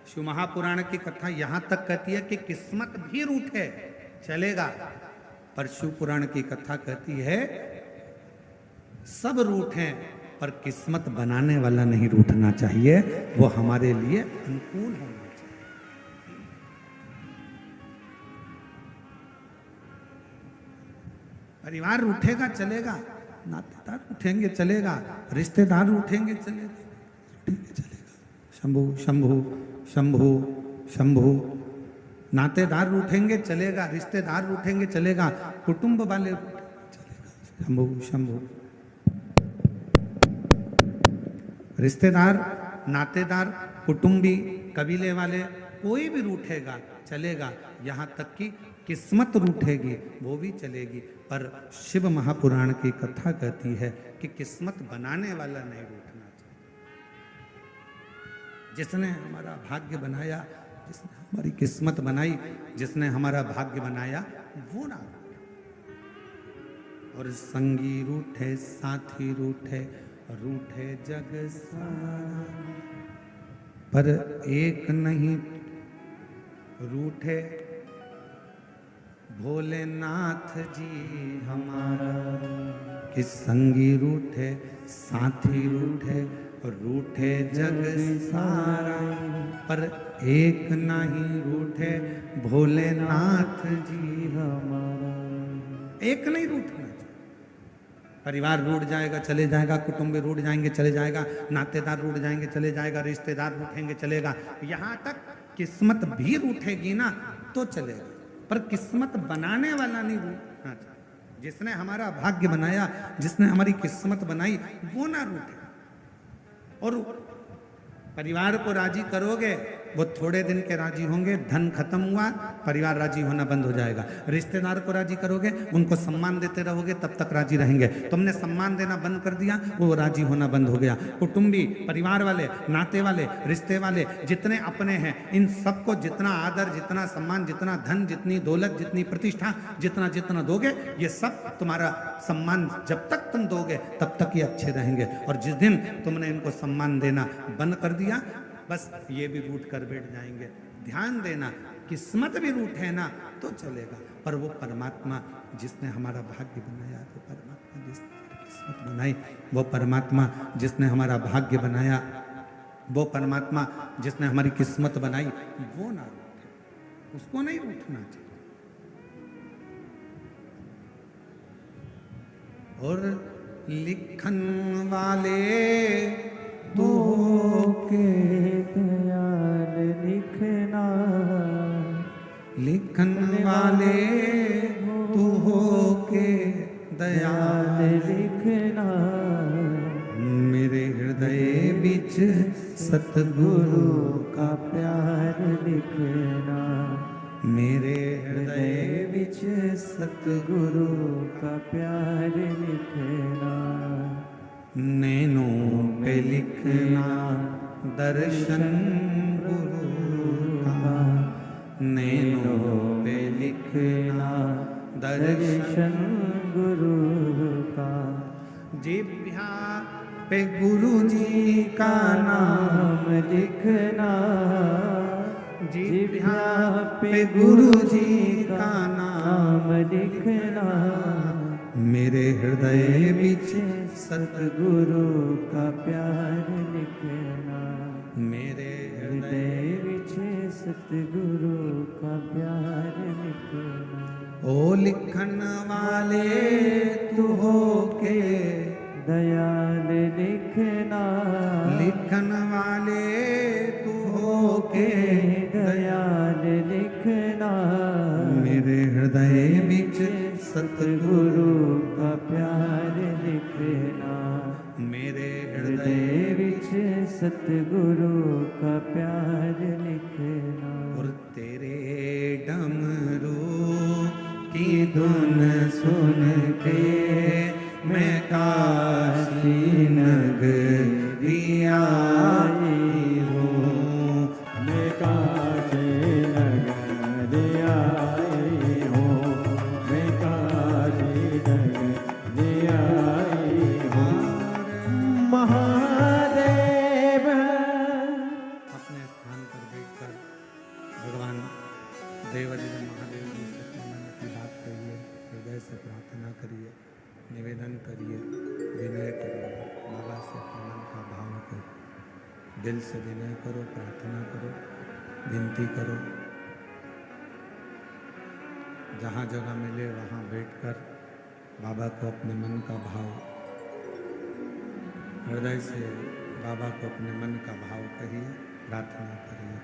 शिव महापुराण की कथा यहां तक कहती है कि किस्मत भी रूठे चलेगा, पर शिव पुराण की कथा कहती है सब रूठे पर किस्मत बनाने वाला नहीं रूठना चाहिए, वो हमारे लिए अनुकूल होना चाहिए। परिवार रूठेगा चलेगा, नातेदार उठेंगे चलेगा, रिश्तेदार उठेंगे चलेगा। शंभु शंभु शंभु शंभु, नातेदार उठेंगे चलेगा, रिश्तेदार उठेंगे चलेगा, कुटुंब वाले चलेगा। शंभु शंभु, रिश्तेदार, नातेदार, कुटुंबी, कबीले वाले कोई भी रूठेगा चलेगा, यहाँ तक कि किस्मत रूठेगी वो भी चलेगी, पर शिव महापुराण की कथा कहती है कि किस्मत बनाने वाला नहीं रूठना चाहिए। जिसने हमारा भाग्य बनाया, जिसने हमारी किस्मत बनाई, जिसने हमारा भाग्य बनाया वो ना रूठे। और संगी रूठे, साथी रूठे, रूठे जग सारा, पर एक नहीं रूठे भोलेनाथ जी हमारा। कि संगी रूठे, साथी रूठे, रूठे जग सारा, पर एक नहीं रूठे भोलेनाथ जी हमारा। एक नहीं रूठना चाहिए। परिवार रूठ जाएगा चले जाएगा, कुटुंब रूठ जाएंगे चले जाएगा, नातेदार रूठ जाएंगे चले जाएगा, रिश्तेदार रूठेंगे चलेगा, यहाँ तक किस्मत भी रूठेगी ना तो चलेगा, पर किस्मत बनाने वाला नहीं रूठना चाहिए। जिसने हमारा भाग्य बनाया, जिसने हमारी किस्मत बनाई वो ना रूठे। और परिवार को राजी करोगे वो थोड़े दिन के राजी होंगे, धन खत्म हुआ परिवार राजी होना बंद हो जाएगा। रिश्तेदार को राजी करोगे, उनको सम्मान देते रहोगे तब तक राजी रहेंगे। तुमने सम्मान देना बंद कर दिया वो राजी होना बंद हो गया। कुटुंबी, परिवार वाले, नाते वाले, रिश्ते वाले जितने अपने हैं, इन सबको जितना आदर, जितना सम्मान, जितना धन, जितनी दौलत, जितनी प्रतिष्ठा, जितना जितना दोगे, ये सब तुम्हारा सम्मान जब तक तुम दोगे तब तक ये अच्छे रहेंगे। और जिस दिन तुमने इनको सम्मान देना बंद कर दिया, बस ये भी रूठ कर बैठ जाएंगे। ध्यान देना, किस्मत भी रूठे ना तो चलेगा, पर वो परमात्मा जिसने हमारा भाग्य बनाया, वो परमात्मा जिसने हमारी किस्मत बनाई, वो परमात्मा जिसने हमारा भाग्य बनाया, वो परमात्मा जिसने हमारी किस्मत बनाई, वो ना रूठे, उसको नहीं रूठना चाहिए। और लिखन वाले तो के दयाल लिखना, लिखन वाले तू हो के दयाल लिखना, मेरे हृदय बिच सतगुरु का प्यार लिखना, मेरे हृदय बिच सतगुरु का प्यार लिखना, नैनों पे लिखना दर्शन गुरु का, नैनों पे लिखना दर्शन गुरु का, जिह्वा पे गुरु जी का नाम लिखना, जिह्वा पे गुरु जी का नाम लिखना, मेरे हृदय बिच सतगुरु का प्यार लिखना, मेरे हृदय विच सतगुरु का प्यार लिखना। ओ लिखन वाले तू हो के दयाल लिखना, लिखन वाले तू हो के दयाल लिखना, मेरे हृदय बिच सतगुरु का प्यार लिखना, मेरे हृदय हृदय विच सतगुरु का प्यार लिखना। और धुन सुन के मैं काशी नगरी आई हूँ। मैं काशी नगरी आई हूँ, मैं काशी नगरी आई हूँ। महादेव अपने स्थान पर बैठकर भगवान देवाधिदेव महादेव जी से अपने मन की बात करिए, हृदय से प्रार्थना करिए, निवेदन करिए, विनय करिए, बाबा से अपने मन का भाव करिए। दिल से विनय करो, प्रार्थना करो, विनती करो। जहाँ जगह मिले वहाँ बैठकर बाबा को अपने मन का भाव, हृदय से बाबा को अपने मन का भाव कहिए, प्रार्थना करिए।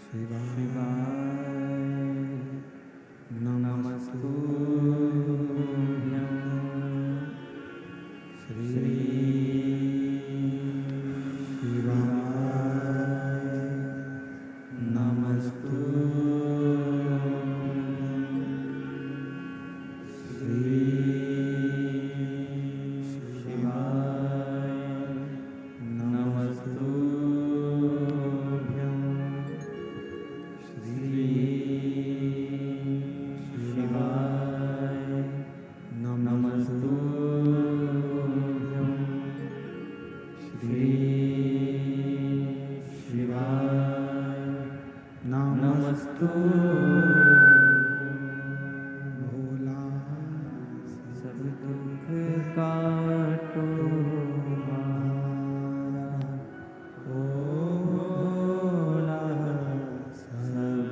शिवाय नमस्तुभ्यं श्री शिवाय नमस्तुभ्यं श्री शिवाय नमस्तुभ्यं श्री शिवाय नमस्तुभ्यं श्री शिवाय नमस्तुभ्यं। भोला सब दुख काटो हमारा, ओ भोला सब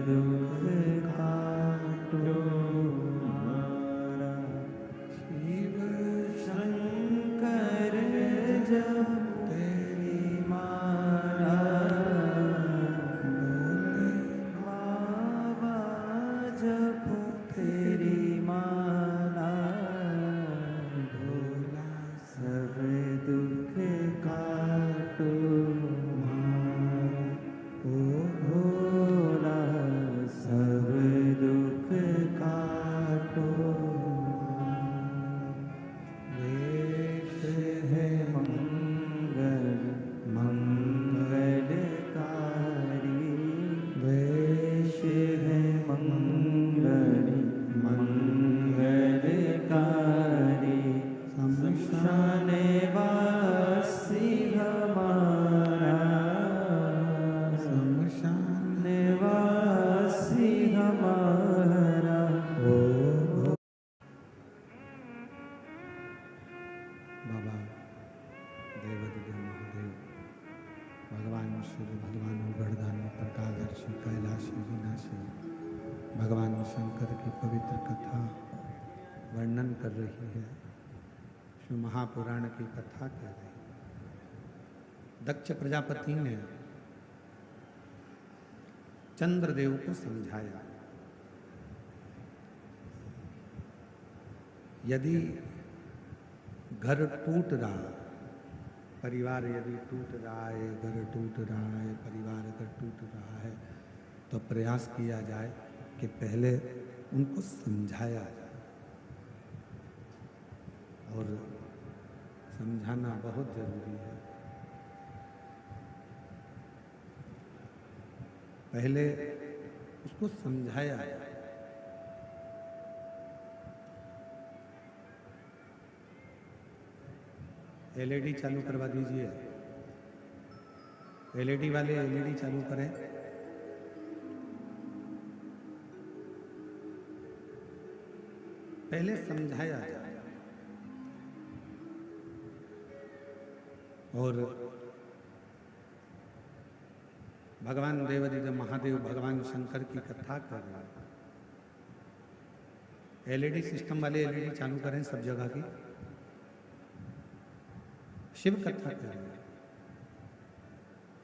दुख काटो हमारा। शिव शंकर जब तेरी माला, बाबा जब तेरी माला, भोला सब दुख काटो हमारा, ओ भोला सब दुख काटो हमारा। वेश है मंगल मंगलकारी, वेश है मंगल मंगलकारी। शमशान वासी हमारा, शमशान वासी हमारा, ओ बाबा देवाधिदेव महादेव, भगवान शिव, भगवान उगड़दानी, प्रकाशदर्शी, कैलाशी, विनाशी, भगवान शंकर की पवित्र कथा वर्णन कर रही है, शिव महापुराण की कथा कह रही है। दक्ष प्रजापति ने चंद्रदेव को समझाया, यदि घर टूट रहा, परिवार यदि टूट रहा है, घर टूट रहा है, परिवार अगर टूट रहा है, तो प्रयास किया जाए कि पहले उनको समझाया जाए। और समझाना बहुत जरूरी है। पहले उसको समझाया जाए। एलईडी चालू करवा दीजिए, एलईडी वाले एलईडी चालू करें। पहले समझाया जाए और भगवान देवादिदेव महादेव भगवान शंकर की कथा कर रहे हैं। एलईडी सिस्टम वाले एलईडी चालू करें सब जगह की। शिव कथा कर रहे हैं।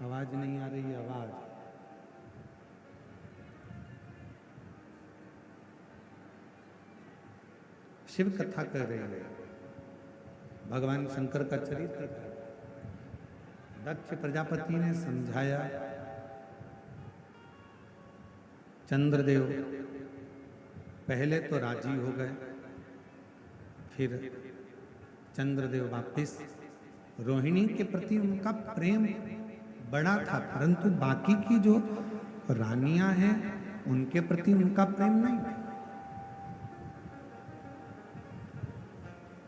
आवाज नहीं आ रही है, आवाज। शिव कथा कर रहे हैं। भगवान शंकर का चरित्र दक्ष प्रजापति ने समझाया। चंद्रदेव पहले तो राजी हो गए, फिर चंद्रदेव वापिस। रोहिणी के प्रति उनका प्रेम बड़ा था, परंतु बाकी की जो रानियां हैं उनके प्रति उनका प्रेम नहीं था।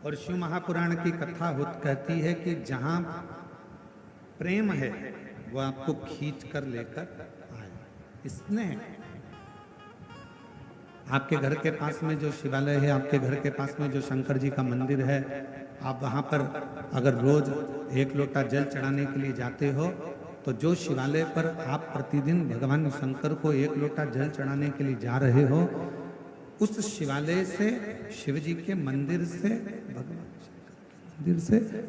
और शिव महापुराण की कथा कहती है कि जहां प्रेम है वो आपको खींच कर लेकर आए। स्नेह। आपके घर के पास में जो शिवालय है, आपके घर के पास में जो शंकर जी का मंदिर है, आप वहां पर अगर रोज 1 लोटा जल चढ़ाने के लिए जाते हो, तो जो शिवालय पर आप प्रतिदिन भगवान शंकर को 1 लोटा जल चढ़ाने के लिए जा रहे हो, उस शिवालय से, शिव जी के मंदिर से,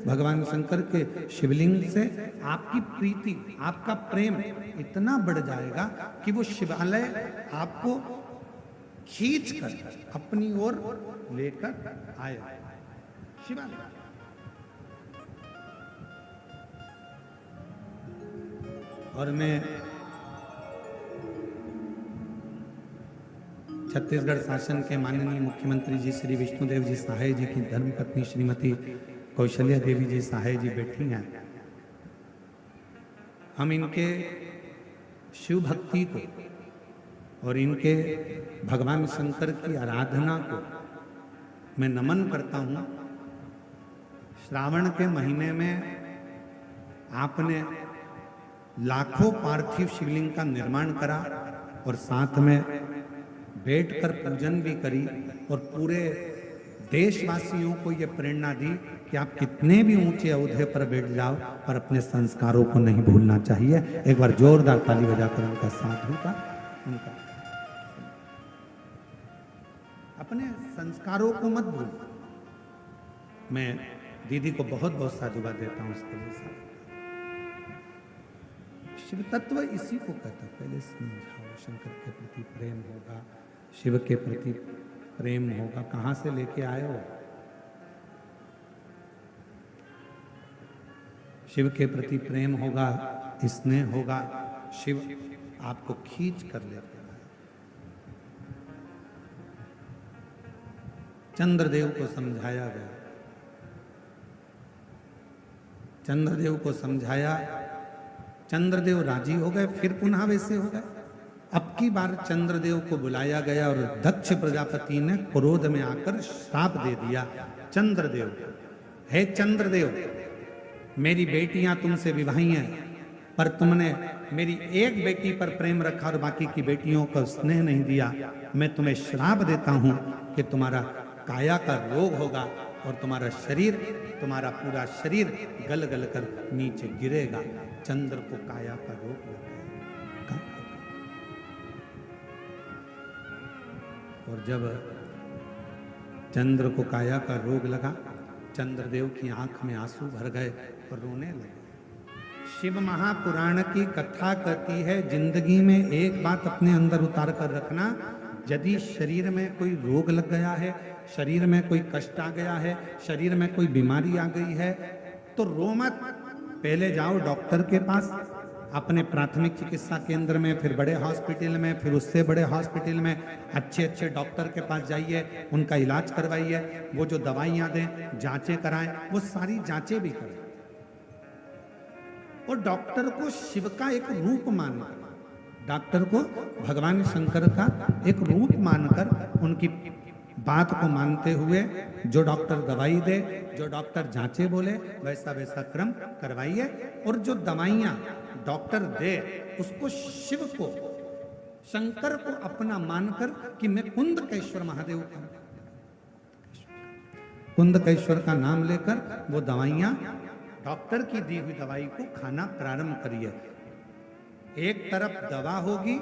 भगवान शंकर के शिवलिंग से आपकी प्रीति, आपका प्रेम इतना बढ़ जाएगा कि वो शिवालय आपको खींच कर अपनी ओर लेकर आए। शिवालय। और मैं छत्तीसगढ़ शासन के माननीय मुख्यमंत्री जी श्री विष्णुदेव जी सहाय जी की धर्मपत्नी श्रीमती कौशल्या देवी जी सहाय जी बैठी हैं। हम इनके शिव भक्ति को और इनके भगवान शंकर की आराधना को मैं नमन करता हूं। श्रावण के महीने में आपने लाखों पार्थिव शिवलिंग का निर्माण करा और साथ में बैठकर पूजन भी करी, और पूरे देशवासियों को यह प्रेरणा दी कि आप कितने भी ऊंचे ओहदे पर बैठ जाओ पर अपने संस्कारों को नहीं भूलना चाहिए। एक बार जोरदार ताली बजाकर उनका साधु का, उनका अपने संस्कारों को मत भूल। मैं दीदी को बहुत बहुत साधुवाद देता हूं उसके लिए। शिव तत्व इसी को कहता। पहले समझाओ, शंकर के प्रति प्रेम होगा, शिव के प्रति प्रेम होगा। कहां से लेके आए हो? शिव के प्रति प्रेम होगा, स्नेह होगा, शिव आपको खींच कर लेते हैं। चंद्रदेव को समझाया गया, चंद्रदेव को समझाया, चंद्रदेव राजी हो गए, फिर पुनः वैसे हो गए। अब की बार चंद्रदेव को बुलाया गया और दक्ष प्रजापति ने क्रोध में आकर श्राप दे दिया। चंद्रदेव, हे चंद्रदेव, मेरी बेटियां तुमसे विवाही हैं, पर तुमने मेरी एक बेटी पर प्रेम रखा और बाकी की बेटियों को स्नेह नहीं दिया। मैं तुम्हें श्राप देता हूं कि तुम्हारा काया का रोग होगा और तुम्हारा शरीर, तुम्हारा पूरा शरीर गल गल कर नीचे गिरेगा। चंद्र को काया का रोग लग गया। और जब चंद्र को काया का रोग लगा, चंद्रदेव की आंख में आंसू भर गए और रोने लगे। शिव महापुराण की कथा कहती है, जिंदगी में एक बात अपने अंदर उतार कर रखना, यदि शरीर में कोई रोग लग गया है, शरीर में कोई कष्ट आ गया है, शरीर में कोई बीमारी आ गई है, तो रो मत। पहले जाओ डॉक्टर के पास, अपने प्राथमिक चिकित्सा केंद्र में, फिर बड़े हॉस्पिटल में, फिर उससे बड़े हॉस्पिटल में अच्छे अच्छे डॉक्टर के पास जाइए, उनका इलाज करवाइए, वो जो दवाइयाँ दें, जांचें कराएं, वो सारी जांचें भी करें। और डॉक्टर को शिव का एक रूप मानकर, डॉक्टर को भगवान शंकर का एक रूप मानकर, उनकी बात को मानते हुए जो डॉक्टर दवाई दे, जो डॉक्टर जांचे बोले, वैसा वैसा क्रम करवाइए। और जो दवाइयाँ डॉक्टर दे, उसको शिव को, शंकर को अपना मानकर कि मैं कुंदकेश्वर महादेव का, कुंदकेश्वर का नाम लेकर वो दवाइयाँ, डॉक्टर की दी हुई दवाई को खाना प्रारंभ करिए। एक तरफ दवा होगी,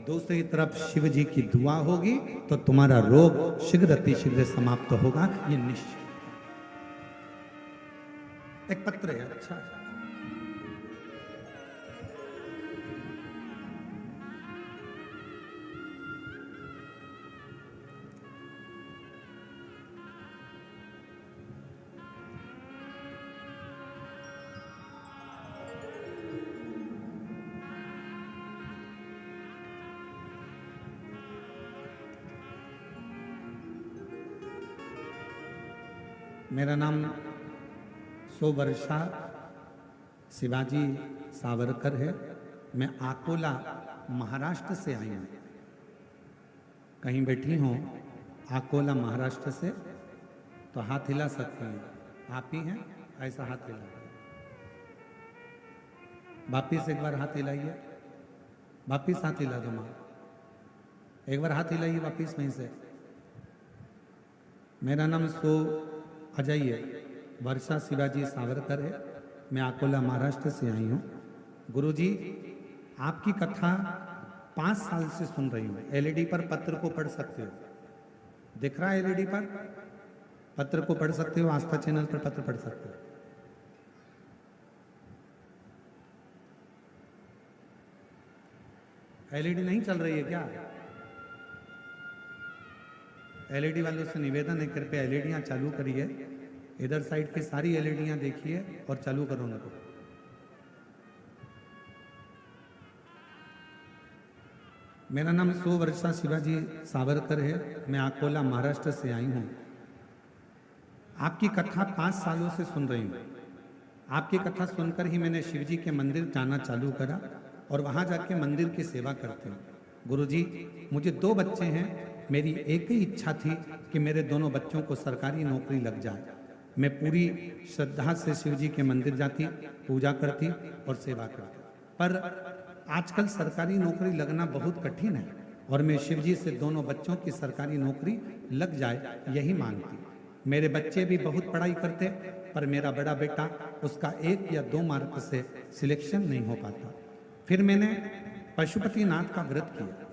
दूसरी तरफ शिव जी की दुआ होगी, तो तुम्हारा रोग शीघ्र अतिशीघ्र समाप्त होगा, ये निश्चित। एक पत्र है, अच्छा है। मेरा नाम सोवर्षा शिवाजी सावरकर है। मैं अकोला महाराष्ट्र से आई हूँ। कहीं बैठी हूँ अकोला महाराष्ट्र से, तो हाथ हिला सकती हैं। आप ही हैं, ऐसा हाथ हिला। वापिस एक बार हाथ हिलाइए, वापिस हाथ हिला दो माँ। एक बार हाथ हिलाइए वापिस वहीं से। मेरा नाम अजय वर्षा शिवाजी सावरकर है। मैं अकोला महाराष्ट्र से आई हूँ। गुरुजी, आपकी कथा 5 साल से सुन रही हूँ। एलईडी पर पत्र को पढ़ सकते हो, दिख रहा है एलईडी पर पत्र को पढ़ सकते हो। आस्था चैनल पर पत्र पढ़ सकते हो। एलईडी नहीं चल रही है क्या? एलईडी वालों से निवेदन है, कृपया एलईडियां चालू करिए। इधर साइड की सारी एलईडियां देखिए और चालू करो उनको। मेरा नाम सोवर्षा शिवाजी सावरकर है। मैं अकोला महाराष्ट्र से आई हूँ। आपकी कथा 5 सालों से सुन रही हूँ। आपकी कथा सुनकर ही मैंने शिव जी के मंदिर जाना चालू करा और वहाँ जाके मंदिर की सेवा करते हैं। गुरुजी, मुझे 2 बच्चे हैं। मेरी एक ही इच्छा थी कि मेरे दोनों बच्चों को सरकारी नौकरी लग जाए। मैं पूरी श्रद्धा से शिव जी के मंदिर जाती, पूजा करती और सेवा करती। पर आजकल सरकारी नौकरी लगना बहुत कठिन है और मैं शिव जी से दोनों बच्चों की सरकारी नौकरी लग जाए यही मांगती। मेरे बच्चे भी बहुत पढ़ाई करते, पर मेरा बड़ा बेटा, उसका 1 या 2 मार्क से सिलेक्शन नहीं हो पाता। फिर मैंने पशुपतिनाथ का व्रत किया।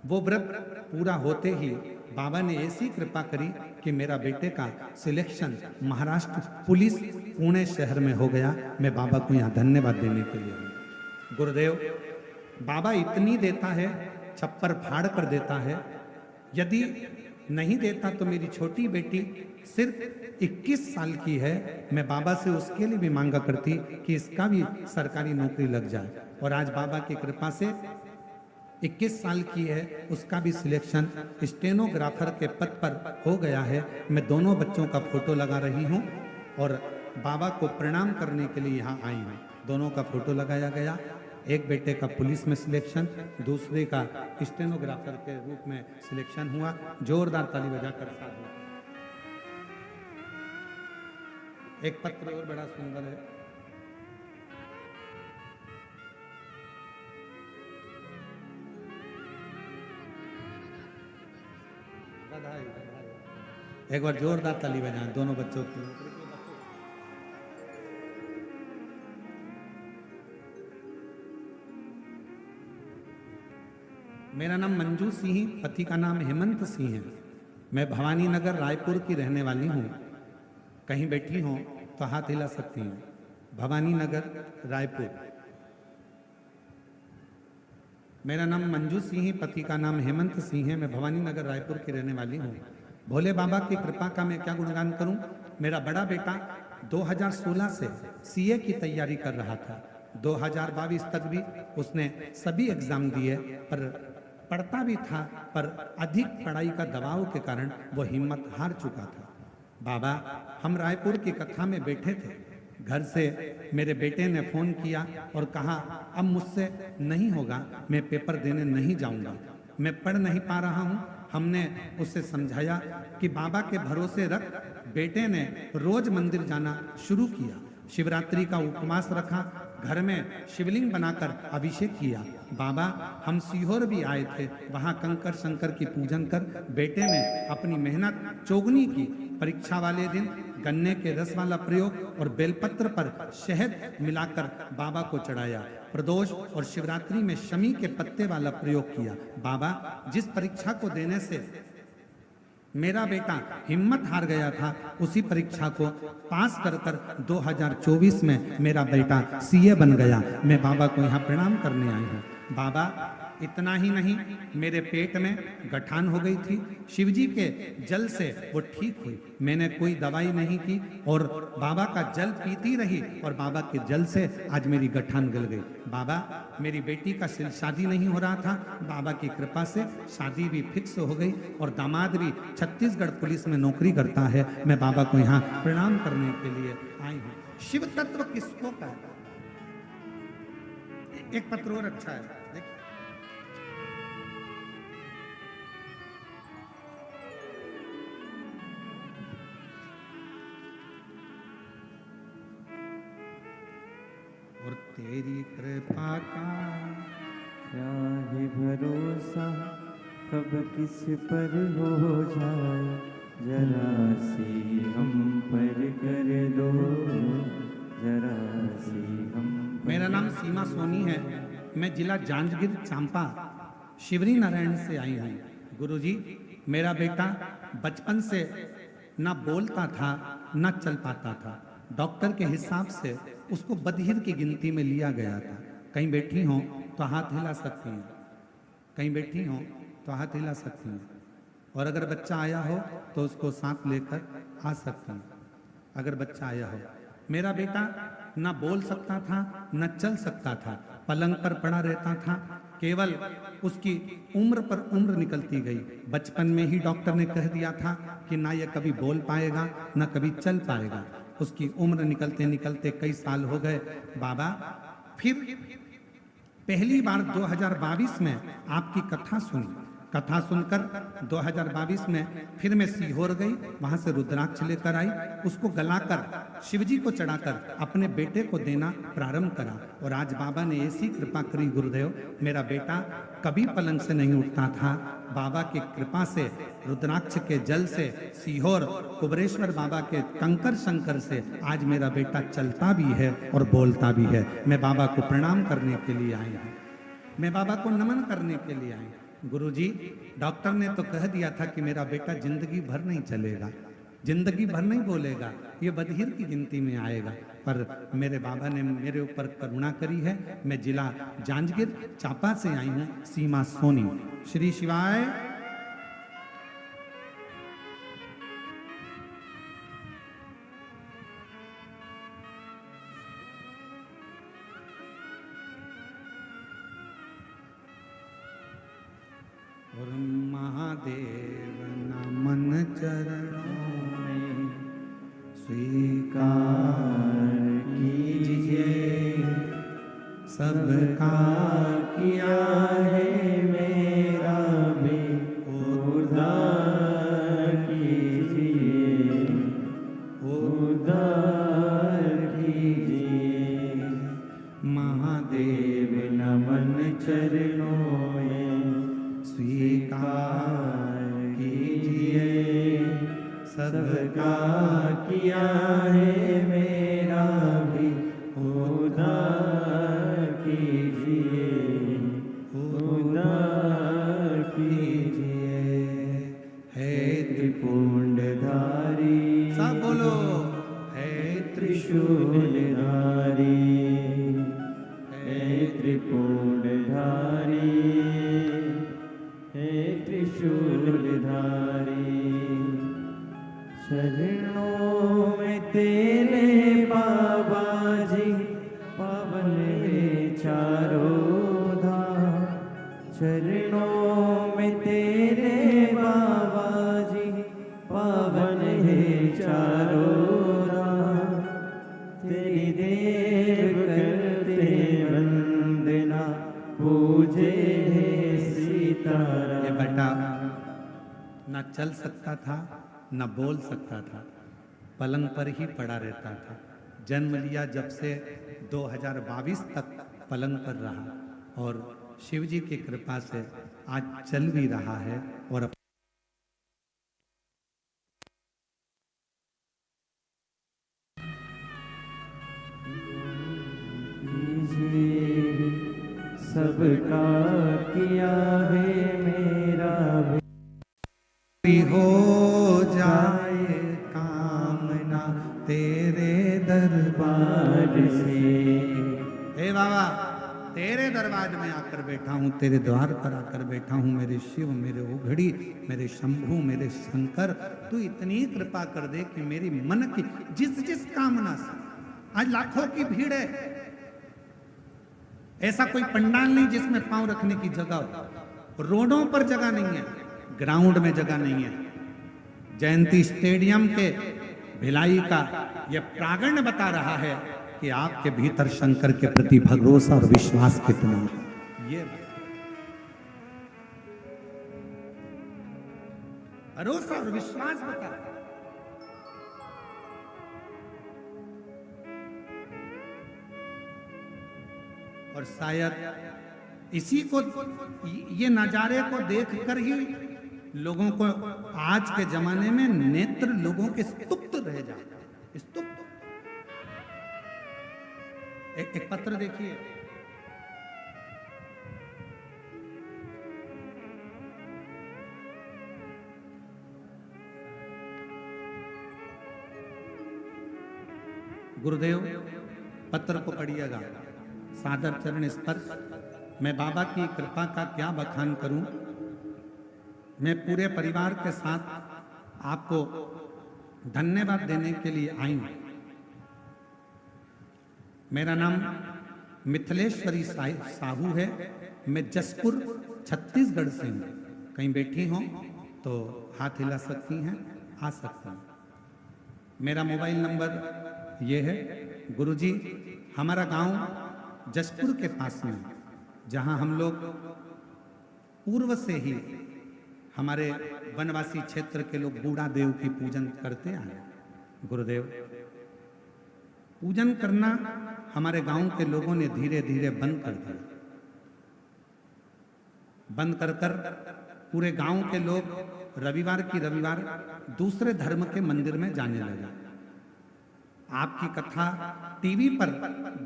वो व्रत पूरा होते ही बाबा ने ऐसी कृपा करी कि मेरा बेटे का सिलेक्शन महाराष्ट्र पुलिस पुणे शहर में हो गया। मैं बाबा को यहाँ धन्यवाद देने के लिए हूँ। गुरुदेव, बाबा इतनी देता है, छप्पर फाड़ कर देता है। यदि नहीं देता तो मेरी छोटी बेटी सिर्फ 21 साल की है। मैं बाबा से उसके लिए भी मांगा करती कि इसका भी सरकारी नौकरी लग जाए, और आज बाबा की कृपा से 21 साल की है, उसका भी सिलेक्शन स्टेनोग्राफर के पद पर हो गया है। मैं दोनों बच्चों का फोटो लगा रही हूँ और बाबा को प्रणाम करने के लिए यहाँ आई हूँ। दोनों का फोटो लगाया गया। एक बेटे का पुलिस में सिलेक्शन, दूसरे का स्टेनोग्राफर के रूप में सिलेक्शन हुआ। जोरदार ताली बजाकर साथ में। एक पत्र और बड़ा सुंदर है। एक बार जोरदार ताली बजाएं दोनों बच्चों की। मेरा नाम मंजू सिंह, पति का नाम हेमंत सिंह है। मैं भवानी नगर रायपुर की रहने वाली हूँ। कहीं बैठी हो तो हाथ हिला सकती हूँ। भवानी नगर रायपुर। मेरा नाम मंजू सिंह, पति का नाम हेमंत सिंह है। मैं भवानी नगर रायपुर की रहने वाली हूँ। भोले बाबा की कृपा का मैं क्या गुणगान करूं। मेरा बड़ा बेटा 2016 से सीए की तैयारी कर रहा था। 2022 तक भी उसने सभी एग्जाम दिए, पर पढ़ता भी था, पर अधिक पढ़ाई का दबाव के कारण वो हिम्मत हार चुका था। बाबा, हम रायपुर की कथा में बैठे थे। घर से मेरे बेटे ने फोन किया और कहा अब मुझसे नहीं होगा, मैं पेपर देने नहीं जाऊंगा, मैं पढ़ नहीं पा रहा हूँ। हमने उससे समझाया कि बाबा के भरोसे रख। बेटे ने रोज मंदिर जाना शुरू किया। शिवरात्रि का उपवास रखा, घर में शिवलिंग बनाकर अभिषेक किया। बाबा, हम सीहोर भी आए थे, वहां कंकर शंकर की पूजन कर बेटे ने अपनी मेहनत चौगुनी की। परीक्षा वाले दिन गन्ने के रस वाला प्रयोग और बेलपत्र पर शहद मिलाकर बाबा को चढ़ाया। प्रदोष और शिवरात्रि में शमी के पत्ते वाला प्रयोग किया। बाबा, जिस परीक्षा को देने से मेरा बेटा हिम्मत हार गया था, उसी परीक्षा को पास कर 2024 में मेरा बेटा सीए बन गया। मैं बाबा को यहाँ प्रणाम करने आई हूँ। बाबा, इतना ही नहीं, मेरे पेट में गठान हो गई थी, शिवजी के जल से वो ठीक हुई। मैंने कोई दवाई नहीं की और बाबा का जल पीती रही और बाबा के जल से आज मेरी गठान गल गई। बाबा, मेरी बेटी का शादी नहीं हो रहा था, बाबा की कृपा से शादी भी फिक्स हो गई और दामाद भी छत्तीसगढ़ पुलिस में नौकरी करता है। मैं बाबा को यहाँ प्रणाम करने के लिए आई हूँ। शिव तत्व किसको कहता है? एक पत्र और अच्छा है, देखिए। और तेरी कृपा का क्या है भरोसा, कब किस पर हो जाए, जरा सी हम पर कर दो, जरा सी हम पर। मेरा नाम सीमा सोनी है। मैं जिला जांजगीर चांपा शिवरी नारायण से आई हूँ। गुरुजी, मेरा बेटा बचपन से ना बोलता था ना चल पाता था। डॉक्टर के हिसाब से उसको बधिर की गिनती में लिया गया था। कहीं बैठी हो तो हाथ हिला सकती हैं, कहीं बैठी हो तो हाथ हिला सकती हैं। और अगर बच्चा आया हो तो उसको साथ लेकर आ सकती हैं, अगर बच्चा आया हो। मेरा बेटा ना बोल सकता था न चल सकता था, पलंग पर पड़ा रहता था। केवल उसकी उम्र पर उम्र निकलती गई। बचपन में ही डॉक्टर ने कह दिया था कि ना ये कभी बोल पाएगा ना कभी चल पाएगा। उसकी उम्र निकलते निकलते कई साल हो गए। बाबा, फिर पहली बार 2022 में आपकी कथा सुनी। कथा सुनकर 2022 में फिर मैं सीहोर गई, वहां से रुद्राक्ष लेकर आई, उसको गलाकर शिवजी को चढ़ाकर अपने बेटे को देना प्रारंभ करा। और आज बाबा ने ऐसी कृपा करी गुरुदेव, मेरा बेटा कभी पलंग से नहीं उठता था। बाबा की कृपा से, रुद्राक्ष के जल से, सीहोर कुबरेश्वर बाबा के कंकर शंकर से आज मेरा बेटा चलता भी है और बोलता भी है। मैं बाबा को प्रणाम करने के लिए आई हूँ, मैं बाबा को नमन करने के लिए आई हूँ। गुरुजी, डॉक्टर ने तो कह दिया था कि मेरा बेटा जिंदगी भर नहीं चलेगा, जिंदगी भर नहीं बोलेगा, ये बधिर की गिनती में आएगा। पर मेरे बाबा ने मेरे ऊपर करुणा करी है। मैं जिला जांजगीर चांपा से आई हूँ, सीमा सोनी। श्री शिवाय। और महादेव नमन चरणों में स्वीकार कीजिए, सबका किया है मेरा भी उद्धार कीजिए, उद्धार कीजिए। महादेव नमन चरणों में स्वीकार कीजिए, सबका किया है मेरा भी उद्धार कीजिए, उद्धार कीजिए। है त्रिपुंडधारी, सब बोलो, है त्रिशूलधारी, है त्रिपुंडधारी, हे त्रिशूलधारी। चरणों में तेरे बाबा जी पावन है चारों धाम। चरणों में तेरे बाबा जी पावन है चारों धाम। तेरी देव करते वंदना, पूजे ये बेटा ना चल सकता था ना बोल सकता था, पलंग पर ही पड़ा रहता था। जन्म लिया जब से 2022 तक पलंग पर रहा और शिवजी की कृपा से आज चल भी रहा है और तुझे सबका किया है मेरा भी हो जाए कामना तेरे दरबार से। हे बाबा, तेरे दरबार में आकर बैठा हूँ, तेरे द्वार पर आकर बैठा हूँ। मेरे शिव, मेरे ओघड़ी, मेरे शंभू, मेरे शंकर, तू इतनी कृपा कर दे कि मेरी मन की जिस जिस कामना से, आज लाखों की भीड़ है, ऐसा कोई पंडाल नहीं जिसमें पांव रखने की जगह हो, रोडों पर जगह नहीं है, ग्राउंड में जगह नहीं है। जयंती स्टेडियम के भिलाई का यह प्रांगण बता रहा है कि आपके भीतर शंकर के प्रति भरोसा और विश्वास कितना। ये भरोसा और विश्वास बता। और शायद इसी को, ये नजारे को देखकर ही लोगों को आज के जमाने में नेत्र लोगों के स्तुप्त रह जाते। स्तुप्त। एक पत्र देखिए, गुरुदेव पत्र को पढ़िएगा। सादर चरण स्पर्श। मैं बाबा की कृपा का क्या बखान करूं। मैं पूरे परिवार के साथ आपको धन्यवाद देने के लिए आई हूं। मेरा नाम मिथिलेश्वरी साहू है। मैं जसपुर छत्तीसगढ़ से हूँ। कहीं बैठी हो तो हाथ हिला सकती हैं, आ सकती हैं। मेरा मोबाइल नंबर ये है। गुरुजी, हमारा गांव जसपुर के पास में, जहां हम लोग पूर्व से ही हमारे वनवासी क्षेत्र के लोग बूढ़ा देव की पूजन करते आए। गुरुदेव, पूजन करना हमारे गांव के लोगों ने धीरे धीरे बंद कर दिया। बंद कर कर पूरे गांव के लोग रविवार की रविवार दूसरे धर्म के मंदिर में जाने लगे। आपकी कथा टीवी पर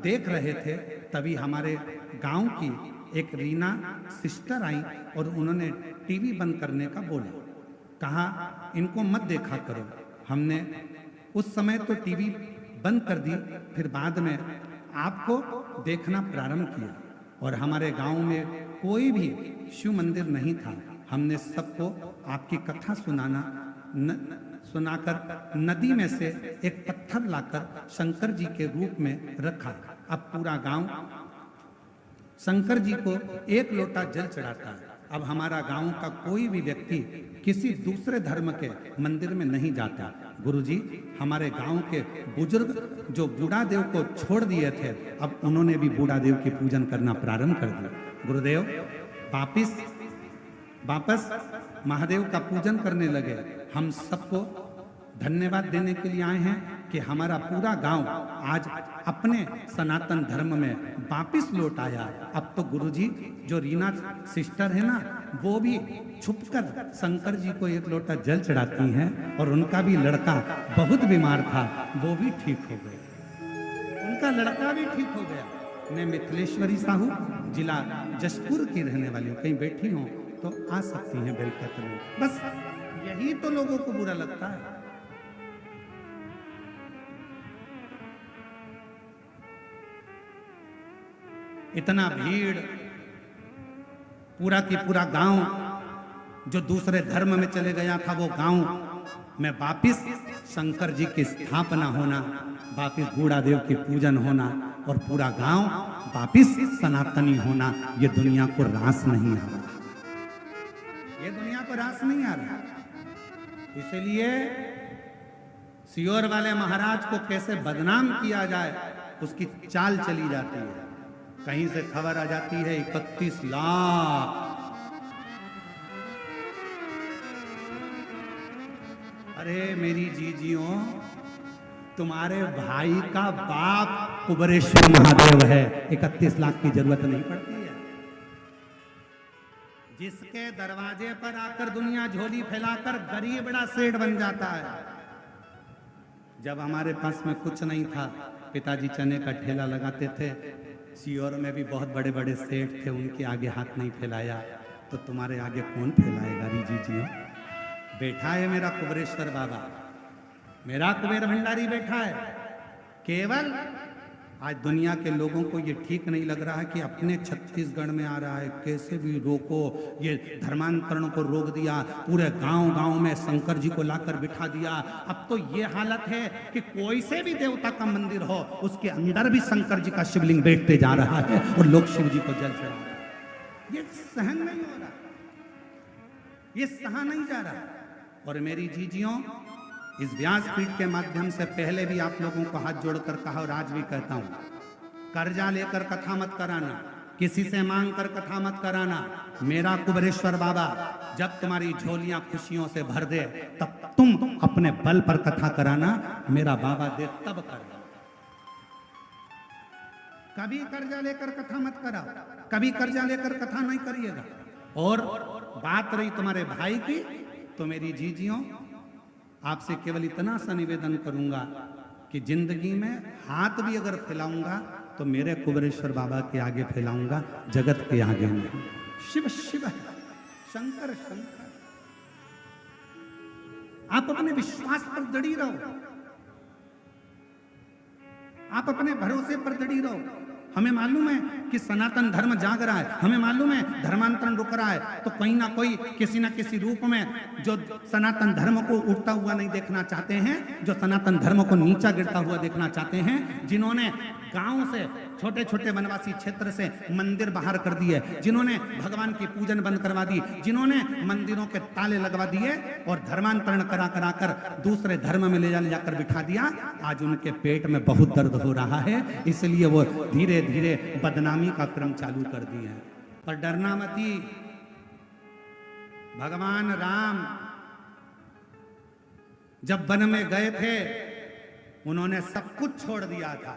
देख रहे थे, तभी हमारे गांव की एक रीना सिस्टर आई और उन्होंने टीवी बंद करने का बोला। कहा इनको मत देखा करो। हमने उस समय तो टीवी बंद कर दी, फिर बाद में आपको देखना प्रारंभ किया। और हमारे गांव में कोई भी शिव मंदिर नहीं था। हमने सबको आपकी कथा सुनाकर नदी में से एक पत्थर लाकर शंकर जी के रूप में रखा। अब पूरा गांव शंकर जी को एक लोटा जल चढ़ाता है। अब हमारा गांव का कोई भी व्यक्ति किसी दूसरे धर्म के मंदिर में नहीं जाता। गुरुजी, हमारे गांव के बुजुर्ग जो बूढ़ा देव को छोड़ दिए थे, अब उन्होंने भी बूढ़ा देव की पूजन करना प्रारंभ कर दिया। गुरुदेव वापस महादेव का पूजन करने लगे। हम सबको धन्यवाद देने के लिए आए हैं कि हमारा पूरा गांव आज अपने सनातन धर्म में वापिस लौट आया। अब तो गुरुजी, जो रीना सिस्टर है ना, वो भी छुपकर शंकर जी को एक लोटा जल चढ़ाती हैं। और उनका भी लड़का बहुत बीमार था, वो भी ठीक हो गया। उनका लड़का भी ठीक हो गया। मैं मिथिलेश्वरी साहू, जिला जसपुर की रहने वाली हूँ। कहीं बैठी हूँ तो आ सकती हैं बेलपत्र में। बस यही तो लोगों को बुरा लगता है। इतना भीड़, पूरा की पूरा गांव जो दूसरे धर्म में चले गया था, वो गांव में वापिस शंकर जी की स्थापना होना, वापिस बूढ़ा देव की पूजन होना और पूरा गांव वापिस सनातनी होना, ये दुनिया को रास नहीं आ रहा। ये दुनिया को रास नहीं आ रहा। इसलिए सियोर वाले महाराज को कैसे बदनाम किया जाए, उसकी चाल चली जाती है। कहीं से खबर आ जाती है 31 लाख। अरे मेरी जीजियों, तुम्हारे भाई का बाप कुबरेश्वर महादेव है। 31 लाख की जरूरत नहीं पड़ती है। जिसके दरवाजे पर आकर दुनिया झोली फैलाकर गरीब बड़ा सेठ बन जाता है। जब हमारे पास में कुछ नहीं था, पिताजी चने का ठेला लगाते थे, सीहोर में भी बहुत बड़े बड़े सेठ थे, उनके आगे हाथ नहीं फैलाया, तो तुम्हारे आगे कौन फैलाएगा रीजी जी? बैठा है मेरा कुबेरेश्वर बाबा, मेरा कुबेर भंडारी बैठा है। केवल आज दुनिया के लोगों को ये ठीक नहीं लग रहा है कि अपने छत्तीसगढ़ में आ रहा है, कैसे भी रोको। ये धर्मांतरण को रोक दिया, पूरे गांव-गांव में शंकर जी को लाकर बिठा दिया। अब तो ये हालत है कि कोई से भी देवता का मंदिर हो, उसके अंदर भी शंकर जी का शिवलिंग बैठते जा रहा है और लोग शिव जी को जल चढ़ा रहे हैं। ये सहन नहीं हो रहा, ये सहा नहीं जा रहा। और मेरी जीजियों, इस व्यासपीठ के माध्यम से पहले भी आप लोगों को हाथ जोड़कर कहा और आज भी कहता हूं, कर्जा लेकर कथा मत कराना, किसी से मांग कर कथा मत कराना। मेरा कुबेरेश्वर बाबा जब तुम्हारी झोलियां खुशियों से भर दे, तब तुम अपने बल पर कथा कराना। मेरा बाबा दे तब करना। कभी कर्जा लेकर कथा मत कराओ, कभी कर्जा लेकर कथा नहीं करिएगा। और बात रही तुम्हारे भाई की, तो मेरी जीजियों, आपसे केवल इतना सा निवेदन करूंगा कि जिंदगी में हाथ भी अगर फैलाऊंगा तो मेरे कुबेरेश्वर बाबा के आगे फैलाऊंगा, जगत के आगे नहीं। शिव शिव, शंकर शंकर। आप अपने विश्वास पर दृढ़ी रहो, आप अपने भरोसे पर दृढ़ी रहो। हमें मालूम है कि सनातन धर्म जाग रहा है, हमें मालूम है धर्मांतरण रुक रहा है, तो कहीं ना कोई किसी ना किसी रूप में जो सनातन धर्म को उठता हुआ नहीं देखना चाहते हैं, जो सनातन धर्म को नीचा गिरता हुआ देखना चाहते हैं, जिन्होंने गांव से, छोटे छोटे वनवासी क्षेत्र से मंदिर बाहर कर दिए, जिन्होंने भगवान की पूजन बंद करवा दी, जिन्होंने मंदिरों के ताले लगवा दिए और धर्मांतरण करा करा कर दूसरे धर्म में ले जाकर बिठा दिया, आज उनके पेट में बहुत दर्द हो रहा है। इसलिए वो धीरे धीरे बदनामी का क्रम चालू कर दिए हैं। पर डरना मती, भगवान राम जब वन में गए थे, उन्होंने सब कुछ छोड़ दिया था।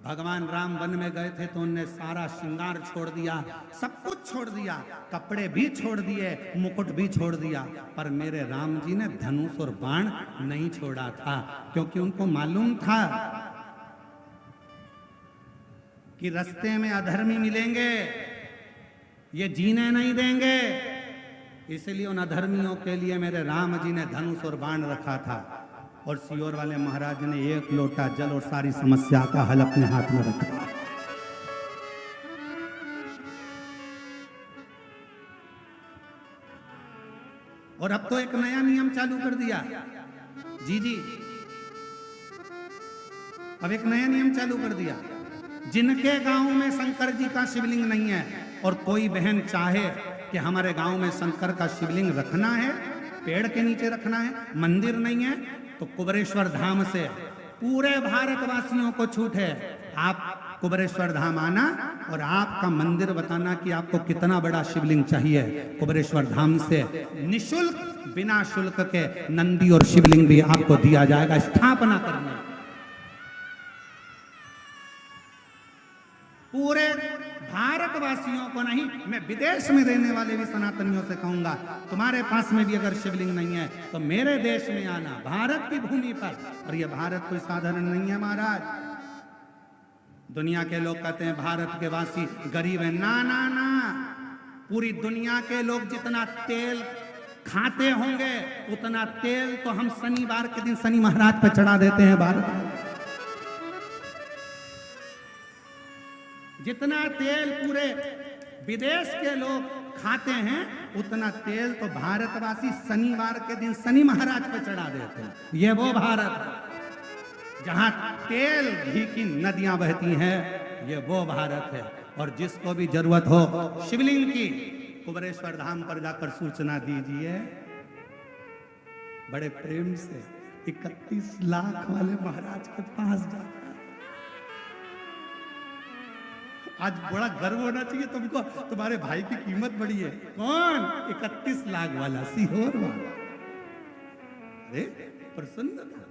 भगवान राम वन में गए थे तो उन्होंने सारा श्रृंगार छोड़ दिया, सब कुछ छोड़ दिया, कपड़े भी छोड़ दिए, मुकुट भी छोड़ दिया। पर मेरे राम जी ने धनुष और बाण नहीं छोड़ा था, क्योंकि उनको मालूम था कि रास्ते में अधर्मी मिलेंगे, ये जीने नहीं देंगे। इसलिए उन अधर्मियों के लिए मेरे राम जी ने धनुष और बाण रखा था। और सीहोर वाले महाराज ने एक लोटा जल और सारी समस्या का हल अपने हाथ में रखा। और अब तो एक नया नियम चालू कर दिया जी, अब एक नया नियम चालू कर दिया। जिनके गांव में शंकर जी का शिवलिंग नहीं है और कोई बहन चाहे कि हमारे गांव में शंकर का शिवलिंग रखना है, पेड़ के नीचे रखना है, मंदिर नहीं है, तो कुबेरेश्वर धाम से पूरे भारतवासियों को छूट है। आप कुबेरेश्वर धाम आना और आपका मंदिर बताना कि आपको कितना बड़ा शिवलिंग चाहिए। कुबेरेश्वर धाम से निशुल्क, बिना शुल्क के नंदी और शिवलिंग भी आपको दिया जाएगा स्थापना करने। पूरे भारतवासियों को नहीं, मैं विदेश में रहने वाले भी सनातनियों से कहूंगा, तुम्हारे पास में भी अगर शिवलिंग नहीं है तो मेरे देश में आना, भारत की भूमि पर। और ये भारत कोई साधारण नहीं है महाराज। दुनिया के लोग कहते हैं भारत के वासी गरीब है, ना ना ना, पूरी दुनिया के लोग जितना तेल खाते होंगे उतना तेल तो हम शनिवार के दिन शनि महाराज पे चढ़ा देते हैं। भारत जितना तेल पूरे विदेश के लोग खाते हैं, उतना तेल तो भारतवासी शनिवार के दिन शनि महाराज पे चढ़ा देते हैं। ये वो भारत है जहां तेल घी की नदियां बहती हैं, ये वो भारत है। और जिसको भी जरूरत हो शिवलिंग की, कुबेरेश्वर धाम पर जाकर सूचना दीजिए। बड़े प्रेम से 31 लाख वाले महाराज के पास जाकर आज बड़ा गर्व होना चाहिए तुमको, तुम्हारे भाई की कीमत बड़ी है। कौन? 31 लाख वाला सीहोर वाला। अरे प्रसन्न था,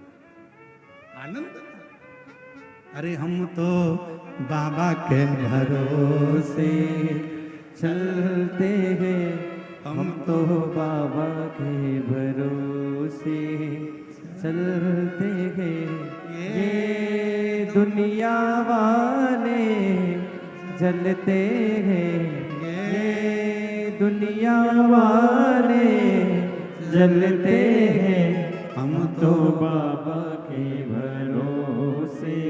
आनंद था। अरे हम तो बाबा के भरोसे चलते हैं, हम तो बाबा के भरोसे चलते हैं। ये दुनिया वाले जलते हैं ये दुनिया वाले, जलते हैं हम तो बाबा के भरोसे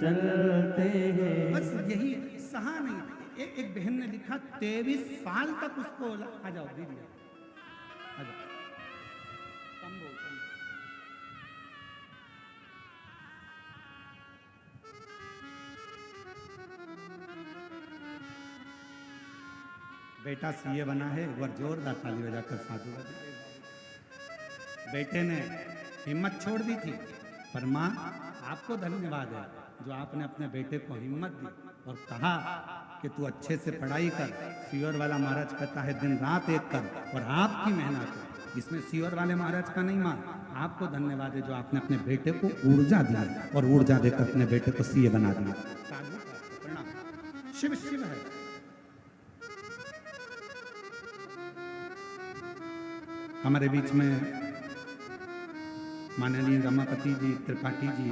चलते हैं। बस यही सहा नहीं। एक बहन ने लिखा 23 साल तक उसको आ जाओ दीदी आ जाओ कम बोल कम। बेटा सीए बना है, एक बार जोरदार ताली बजाकर साधु। बेटे ने हिम्मत छोड़ दी थी, पर माँ आपको धन्यवाद है जो आपने अपने बेटे को हिम्मत दी और कहा कि तू अच्छे से पढ़ाई कर। सीओर वाला महाराज कहता है दिन रात एक कर और आपकी मेहनत है। इसमें सीओर वाले महाराज का नहीं माँ, आपको धन्यवाद है जो आपने अपने बेटे को ऊर्जा दी और ऊर्जा देकर अपने बेटे को सीए बना दिया। शिव शिव है। हमारे बीच में माननीय रमापति जी त्रिपाठी जी,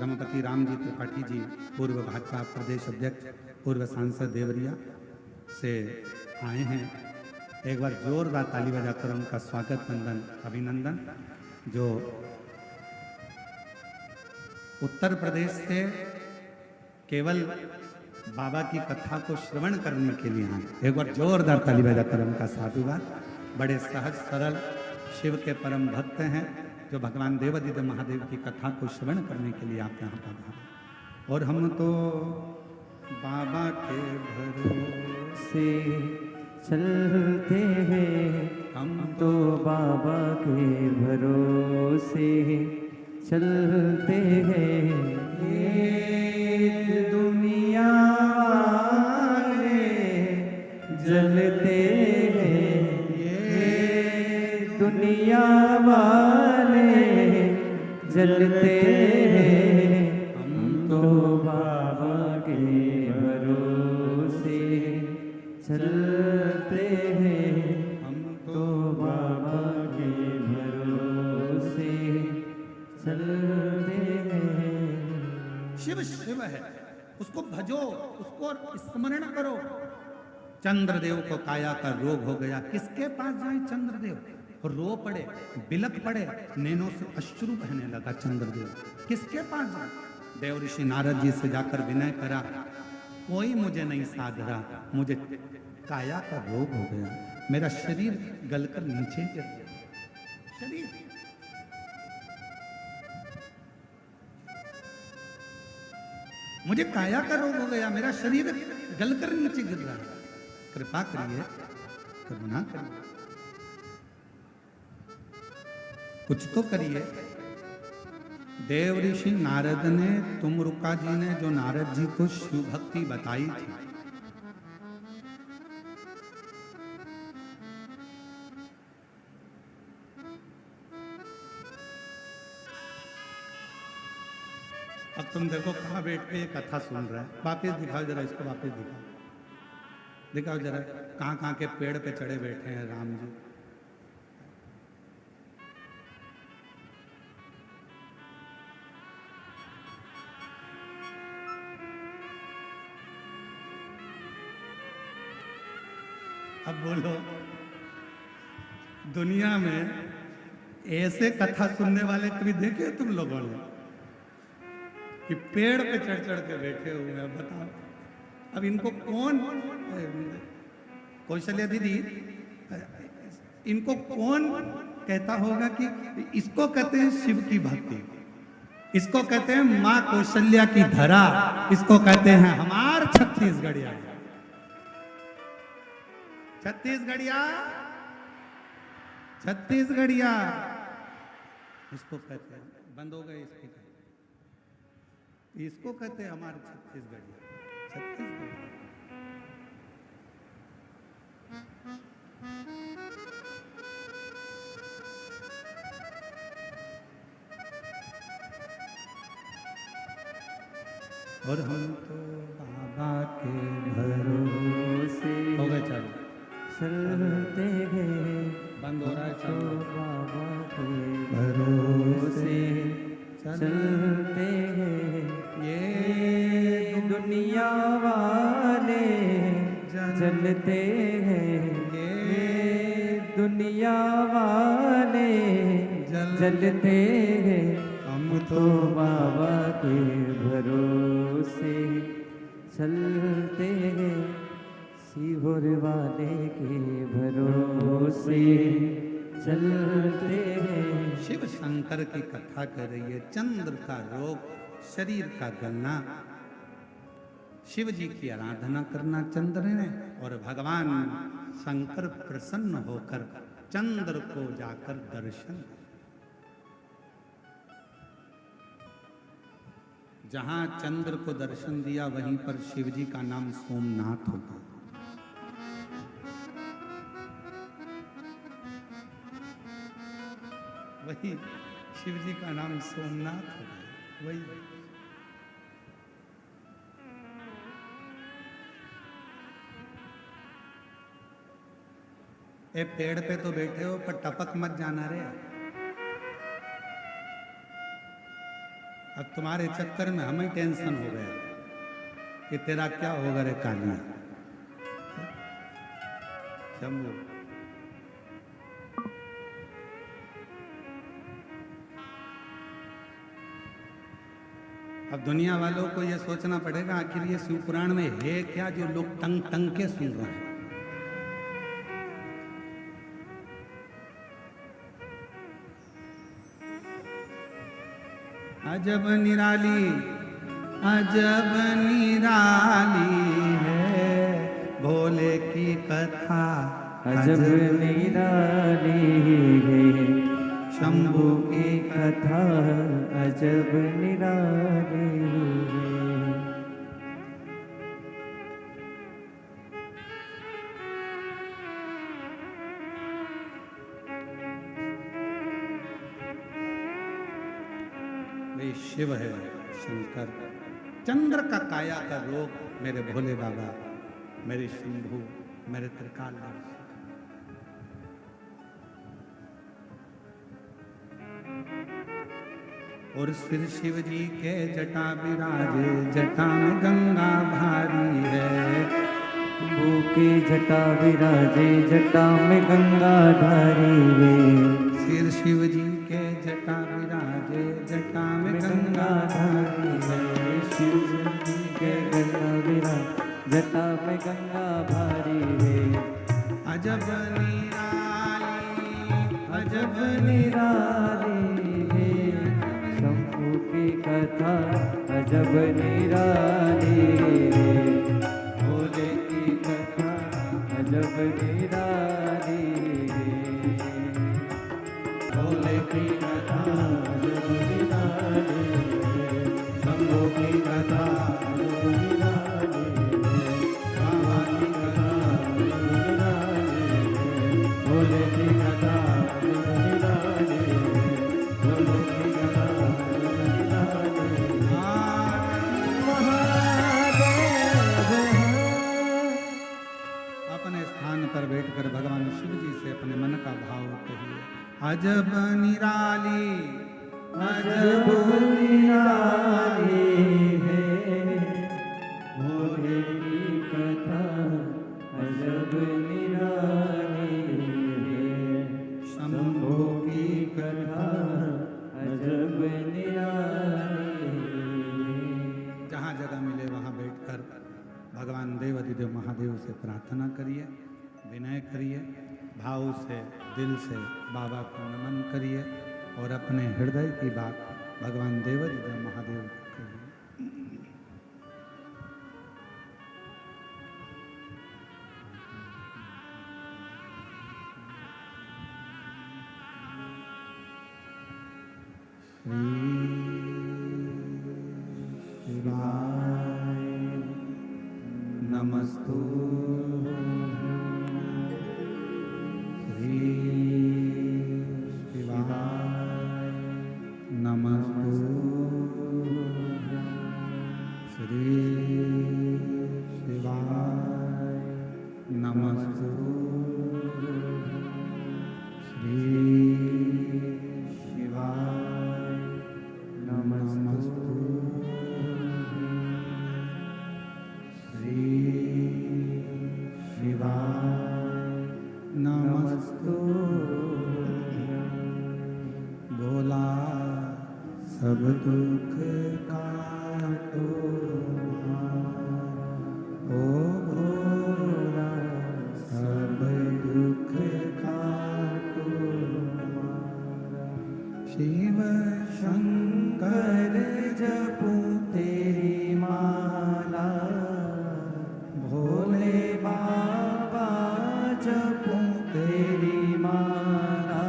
रमापति राम जी त्रिपाठी जी, पूर्व भाजपा प्रदेश अध्यक्ष, पूर्व सांसद देवरिया से आए हैं। एक बार जोरदार ताली बजाकर उनका स्वागत वंदन अभिनंदन। जो उत्तर प्रदेश से केवल बाबा की कथा को श्रवण करने के लिए आए। एक बार जोरदार ताली बजाकर उनका साधुवाद। बड़े सहज सरल शिव के परम भक्त हैं जो भगवान देवादिदेव महादेव की कथा को श्रवण करने के लिए आप यहाँ पर। और हम तो बाबा के भरोसे चलते हैं, हम तो बाबा के भरोसे चलते हैं ये दुनिया वाले, जलते हैं ये दुनिया वाले, जलते हैं हम तो बाबा के भरोसे चलते हैं, हम तो बाबा के भरोसे चलते हैं। शिव शिव है, उसको भजो, उसको स्मरण करो। चंद्रदेव को काया का रोग हो गया, किसके पास जाए चंद्रदेव? रो पड़े, बिलक पड़े, नैनों से अश्रु बहने लगा चंद्रदेव। किसके पास जाए? देव ऋषि नारद जी से जाकर विनय करा, कोई मुझे नहीं साध रहा, मुझे काया का रोग हो गया, मेरा शरीर गलकर नीचे गिर गया। शरीर मुझे काया का रोग हो गया, मेरा शरीर गलकर नीचे गिर रहा है, कृपा करिए, करुणा करिए, कुछ तो करिए। देव ऋषि नारद ने, तुमरुका जी ने जो नारद जी को शिव भक्ति बताई थी, अब तुम देखो कहाँ बैठ के ये कथा सुन रहा है। वापिस दिखाओ जरा इसको, वापिस दिखाओ, दिखाओ जरा कहाँ कहाँ के पेड़ पे चढ़े बैठे हैं राम जी। अब बोलो, दुनिया में ऐसे कथा सुनने वाले कभी देखे तुम लोगों ने कि पेड़ पे चढ़ चढ़ के बैठे हुए हैं? बताओ, अब इनको कौन, कौशल्या दीदी, इनको कौन कहता होगा कि इसको कहते हैं शिव की भक्ति, इसको कहते हैं माँ कौशल्या की धरा, इसको कहते हैं हमार छत्तीसगढ़िया। छत्तीसगढ़िया, छत्तीसगढ़िया इसको कहते हैं। बंद हो गए स्पीकर, इसको कहते हैं हमारे छत्तीसगढ़िया। छत्तीसगढ़ और हम तो बाबा के भरोसे हो गए। चलो चलते हैं, बंद हो रहा है। तो चलो बाबा के भरोसे चलते हैं ये दुनिया वाले जलते हैं, ये दुनिया वाले जलते हैं, हम तो बाबा के भरोसे चलते हैं, सीहोर वाले के भरोसे चलते हैं। शिव शंकर की कथा कर रही है। चंद्र का रोग, शरीर का गलना, शिव जी की आराधना करना चंद्र ने, और भगवान शंकर प्रसन्न होकर चंद्र को जाकर दर्शन। जहां चंद्र को दर्शन दिया वहीं पर शिव जी का नाम सोमनाथ हो गया। वही शिव जी का नाम सोमनाथ हो गया। वही ए पेड़ पे तो बैठे हो पर टपक मत जाना रे। अब तुम्हारे चक्कर में हमें टेंशन हो गया कि तेरा क्या होगा रे कालिया। शंभू अब दुनिया वालों को यह सोचना पड़ेगा आखिर ये शिव पुराण में है क्या जो लोग टंग टंग के सुन रहे हैं। अजब निराली, अजब निराली है भोले की कथा, अजब निराली है शंभू की कथा, अजब निराली है। वे शिव है शंकर। चंद्र का काया का रोग मेरे भोले बाबा, मेरे शंभू, मेरे त्रिकाल। और फिर शिव जी के जटा विराजे, जटा में गंगा भारी है। शंभू की जटा विराजे, जटा में गंगा धारी है। फिर शिव जी के जटा विराजे, जटा में गंगा धारी है। शिव जी के गंगा विराज, जटा में गंगा भारी है। अजब निराली, अजब निराली है शंभू की कथा, अजब निराली है। भोले की कथा अजब निराली है। भोले की कथा अजब निराली है। शंभू की कथा अजब निराली है। बाबा की कथा अजब निराली है। भोले की कथा अजब निराली है। शंभू की कथा अजब निराली है। अपने स्थान पर बैठकर भगवान शिव जी से अपने मन का भाव कहिए। अजब निराली, अजब निराली है भोले की कथा, अजब निराली है शंभू की कथा, अजब निराली है। जहाँ जगह मिले वहाँ बैठकर भगवान देवाधिदेव महादेव से प्रार्थना करिए, विनय करिए, भाव से, दिल से बाबा को नमन करिए और अपने हृदय की बात भगवान देवाधिदेव महादेव को कहिए। श्री शिवाय नमस्तु। श्री शिवाय नमस्तु। श्री शिवाय नमस्तु। श्री शिवाय नमस्तु। सब दुख काटो ओ भोला, सब दुख काटो। शिव शंकर जपू तेरी माला, भोले बाबा जपू तेरी माला,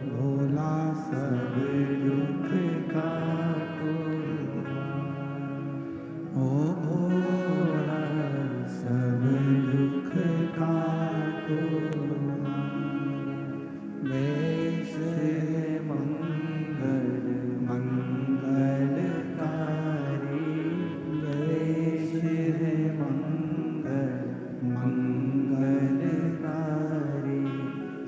भोला सब दुख काटो ओ भोला, सब दुख काटो। वेश मंगल मंगलकारी, वेश मंगल मंगलकारी,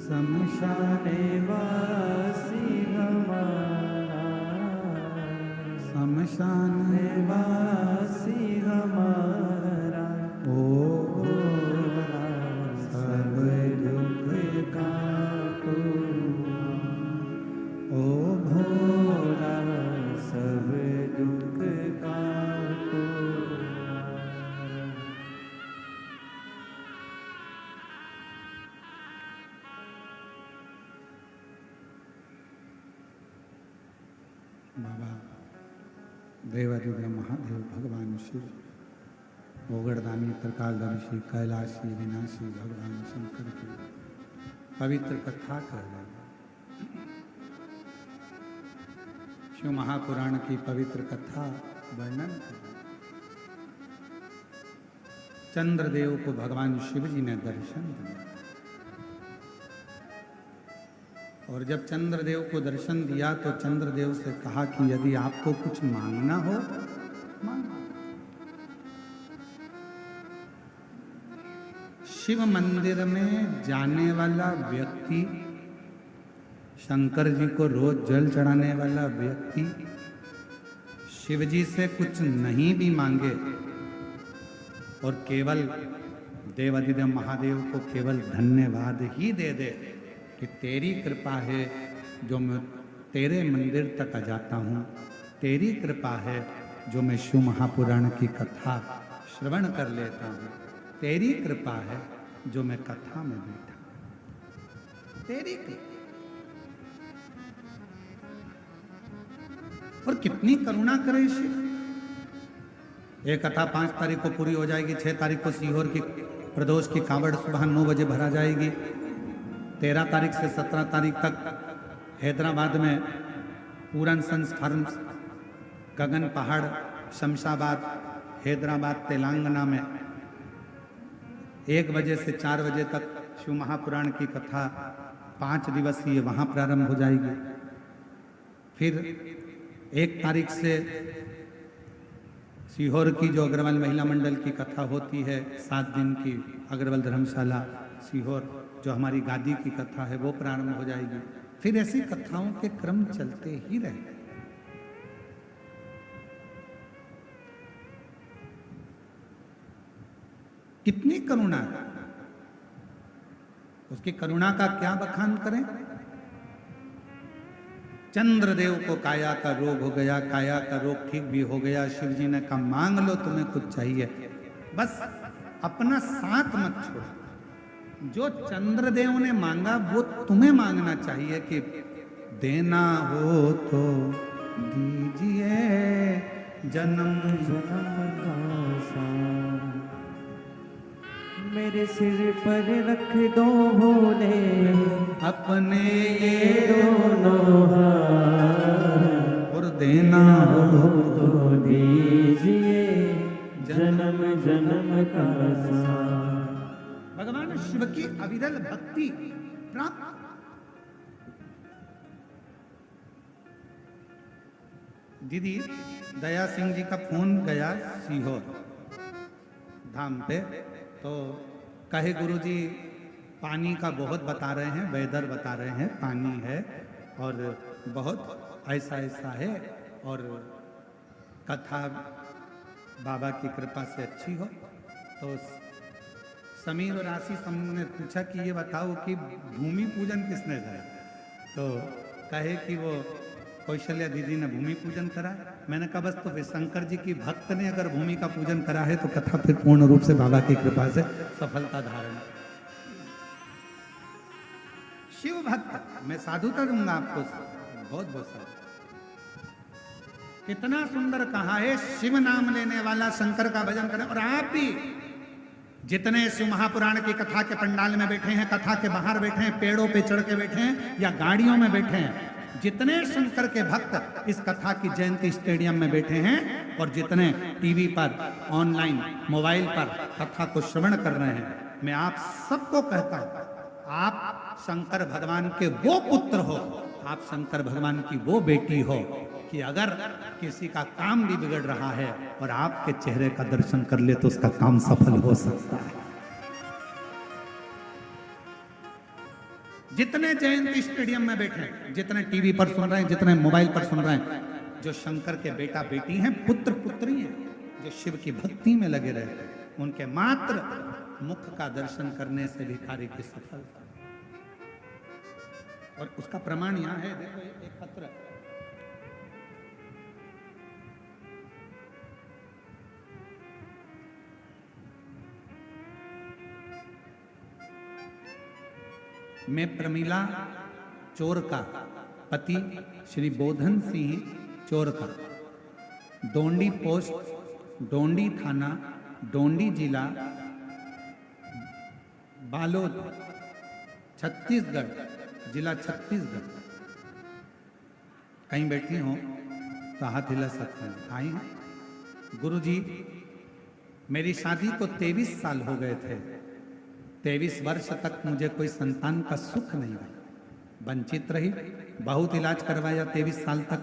शमशाने वासी हमारा, शमशाने वासी हमारा, ओ भोला सब दुख काटो ओ भोला, सब दुख काटो। बाबा देवादिदेव महादेव भगवान शिव, ओगड़दानी प्रकालदर्शी कैलाशी विनाशी भगवान शंकर की पवित्र कथा कर रहे हैं। शिव महापुराण की पवित्र कथा वर्णन कर रहे हैं। चंद्रदेव को भगवान शिव जी ने दर्शन दिया, और जब चंद्रदेव को दर्शन दिया तो चंद्रदेव से कहा कि यदि आपको कुछ मांगना हो मांगो। शिव मंदिर में जाने वाला व्यक्ति, शंकर जी को रोज जल चढ़ाने वाला व्यक्ति, शिव जी से कुछ नहीं भी मांगे और केवल देवादिदेव महादेव को केवल धन्यवाद ही दे दे कि तेरी कृपा है जो मैं तेरे मंदिर तक आ जाता हूँ, तेरी कृपा है जो मैं शिव महापुराण की कथा श्रवण कर लेता हूँ, तेरी कृपा है जो मैं कथा में बैठा, तेरी कृपा। और कितनी करुणा करे शिव। ये कथा 5 तारीख को पूरी हो जाएगी, 6 तारीख को सीहोर की प्रदोष की कावड़ सुबह 9 बजे भरा जाएगी। 13 तारीख से 17 तारीख तक हैदराबाद में पूरन संस्करण, गगन पहाड़, शमशाबाद, हैदराबाद, तेलंगाना में 1 बजे से 4 बजे तक शिव महापुराण की कथा 5 दिवसीय वहाँ प्रारंभ हो जाएगी। फिर 1 तारीख से सीहोर की जो अग्रवाल महिला मंडल की कथा होती है 7 दिन की, अग्रवाल धर्मशाला सीहोर जो हमारी गादी की कथा है वो प्रारंभ हो जाएगी। फिर ऐसी कथाओं के क्रम चलते ही रहेंगे। कितनी करुणा है, उसकी करुणा का क्या बखान करें। चंद्रदेव को काया का रोग हो गया, काया का रोग ठीक भी हो गया। शिव जी ने कहा मांग लो तुम्हें कुछ चाहिए, बस अपना साथ मत छोड़ो। जो चंद्रदेव ने मांगा वो तुम्हें मांगना चाहिए कि देना हो तो दीजिए जन्म जन्म का साथ, मेरे सिर पर रख दो भोले अपने ये दोनों हाथ, और देना हो तो दीजिए जन्म जन्म का साथ। भगवान शिव की अविरल भक्ति प्राप्त। दीदी दया सिंह जी का फोन गया सीहोर धाम पे, तो कहे गुरुजी पानी का बहुत बता रहे हैं, वेदर बता रहे हैं, पानी है और बहुत ऐसा ऐसा है, और कथा बाबा की कृपा से अच्छी हो। तो समीर और आशीष हमने पूछा कि ये बताओ कि भूमि पूजन किसने करा, तो कहे कि वो कौशल्या दीदी ने भूमि पूजन करा। मैंने कहा बस तो फिर शंकर जी की भक्त ने अगर भूमि का पूजन करा है तो कथा फिर पूर्ण रूप से बाबा की कृपा से सफलता धारण। शिव भक्त, मैं साधुता दूंगा आपको बहुत बहुत सारा। कितना सुंदर कहा है, शिव नाम लेने वाला शंकर का भजन करे। और आप भी जितने शिव महापुराण की कथा के पंडाल में बैठे हैं, कथा के बाहर बैठे हैं, पेड़ों पे चढ़ के बैठे हैं या गाड़ियों में बैठे हैं, जितने शंकर के भक्त इस कथा की जयंती स्टेडियम में बैठे हैं और जितने टीवी पर, ऑनलाइन, मोबाइल पर कथा को श्रवण कर रहे हैं, मैं आप सबको कहता हूं, आप शंकर भगवान के वो पुत्र हो, आप शंकर भगवान की वो बेटी हो कि अगर किसी का काम भी बिगड़ रहा है और आपके चेहरे का दर्शन कर ले तो उसका काम सफल हो सकता है। जितने जयंती स्टेडियम में बैठे हैं, जितने टीवी पर सुन रहे हैं, जितने मोबाइल पर सुन रहे हैं, जो शंकर के बेटा बेटी हैं, पुत्र पुत्री हैं, जो शिव की भक्ति में लगे रहते हैं, उनके मात्र मुख का दर्शन करने से भी कार्य की सफलता। और उसका प्रमाण यहां है, देखो एक पत्र, मैं प्रमीला चोर का पति श्री बोधन सिंह चोर का, डोंडी पोस्ट, डोंडी थाना, डोंडी जिला, बालोद, छत्तीसगढ़, जिला छत्तीसगढ़। कहीं बैठी हो तो हाथ हिला सकते हैं। आई हैं गुरुजी, मेरी शादी को 23 साल हो गए थे। 23 वर्ष तक मुझे कोई संतान का सुख नहीं मिला, वंचित रही, बहुत इलाज करवाया, 23 साल तक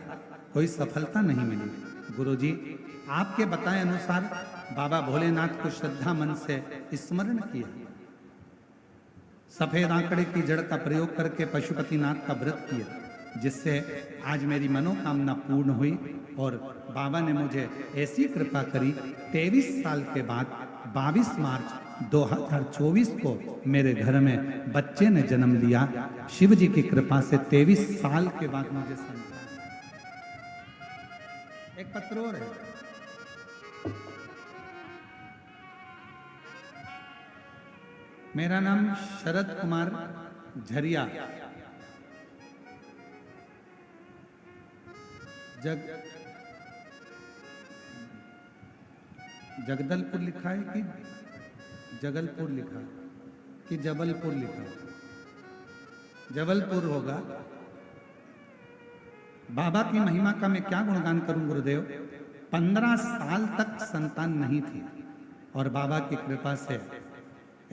कोई सफलता नहीं मिली। गुरुजी, आपके बताए अनुसार बाबा भोलेनाथ को श्रद्धा मन से स्मरण किया, सफेद आंकड़े की जड़ का प्रयोग करके पशुपतिनाथ का व्रत किया, जिससे आज मेरी मनोकामना पूर्ण हुई और बाबा ने मुझे ऐसी कृपा करी। 23 साल के बाद 22 मार्च 2024 को मेरे घर में बच्चे ने जन्म लिया। शिव जी की कृपा से 23 साल के बाद मुझे संतान। एक पत्र और है, मेरा नाम शरद कुमार झरिया, जगदलपुर लिखा है कि जगलपुर लिखा है कि जबलपुर लिखा है? जबलपुर होगा। बाबा की महिमा का मैं क्या गुणगान करूं गुरुदेव। 15 साल तक संतान नहीं थी और बाबा की कृपा से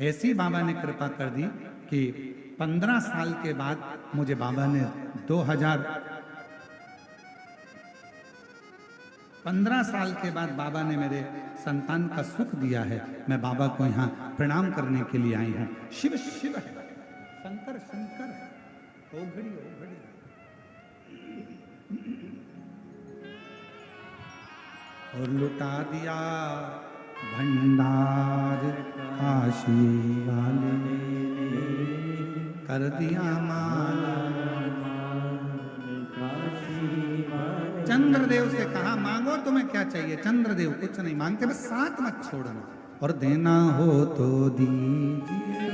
ऐसी बाबा ने कृपा कर दी कि 15 साल के बाद मुझे बाबा ने 15 साल के बाद बाबा ने मेरे संतान का सुख दिया है। मैं बाबा को यहाँ प्रणाम करने के लिए आई हूँ। शिव शिव है, शंकर शंकर है, ओघड़ी ओघड़ी। और लुटा दिया भंडार काशी वाले ने, कर दिया माला चंद्रदेव से कहा मांगो तुम्हें क्या चाहिए। चंद्रदेव कुछ नहीं मांगते, बस साथ मत छोड़ना और देना हो तो दीजिए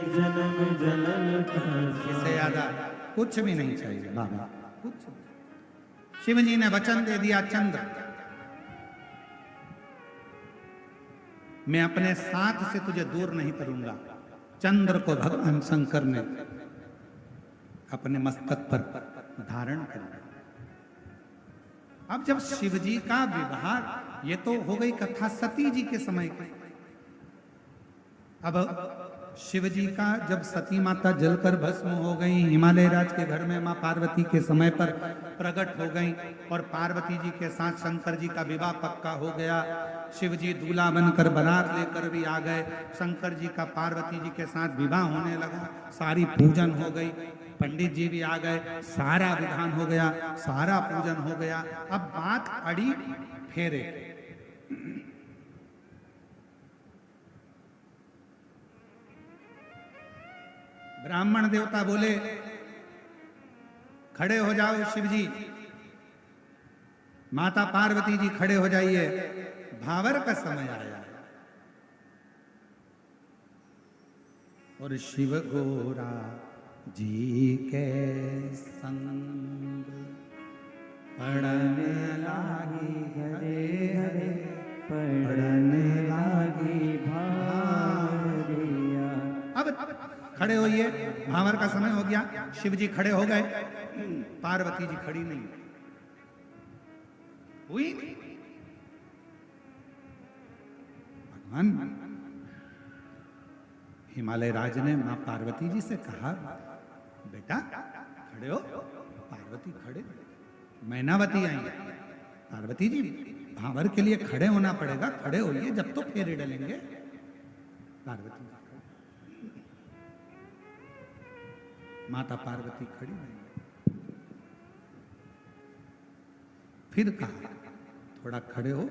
जन्म जन्म का। इससे ज्यादा कुछ भी नहीं चाहिए बाबा, कुछ। शिव जी ने वचन दे दिया, चंद्र मैं अपने साथ से तुझे दूर नहीं करूंगा। चंद्र को भगवान शंकर ने अपने मस्तक पर धारण कर लिया। अब जब शिव जी का विवाह, ये तो हो गई कथा सती जी के समय की। अब शिव जी का जब सती माता जलकर भस्म हो गई, हिमालय राज के घर में मां पार्वती के समय पर प्रकट हो गई और पार्वती जी के साथ शंकर जी का विवाह पक्का हो गया। शिव जी दूल्हा बनकर बारात लेकर भी आ गए। शंकर जी का पार्वती जी के साथ विवाह होने लगा, सारी पूजन हो गई, पंडित जी भी आ गए, सारा विधान हो गया, सारा पूजन हो गया। अब बात अड़ी फेरे। ब्राह्मण देवता बोले खड़े हो जाओ शिव जी, माता पार्वती जी खड़े हो जाइए, भावर का समय आया है। और शिव गोरा जी के संग पड़ने लागी हरे हरे, पड़ने लागी भावरिया। अब खड़े होइए, भावर का समय हो गया। शिव जी खड़े हो गए, पार्वती जी खड़ी नहीं हुई। भगवान हिमालय राज ने मां पार्वती जी से कहा, बेटा खड़े हो। पार्वती खड़े, मैनावती आई। पार्वती जी भावर के लिए खड़े होना पड़ेगा, खड़े होइए, जब तो फेरे डलेंगे। पार्वती जी माता पार्वती खड़ी नहीं। फिर कहा, थोड़ा खड़े हो।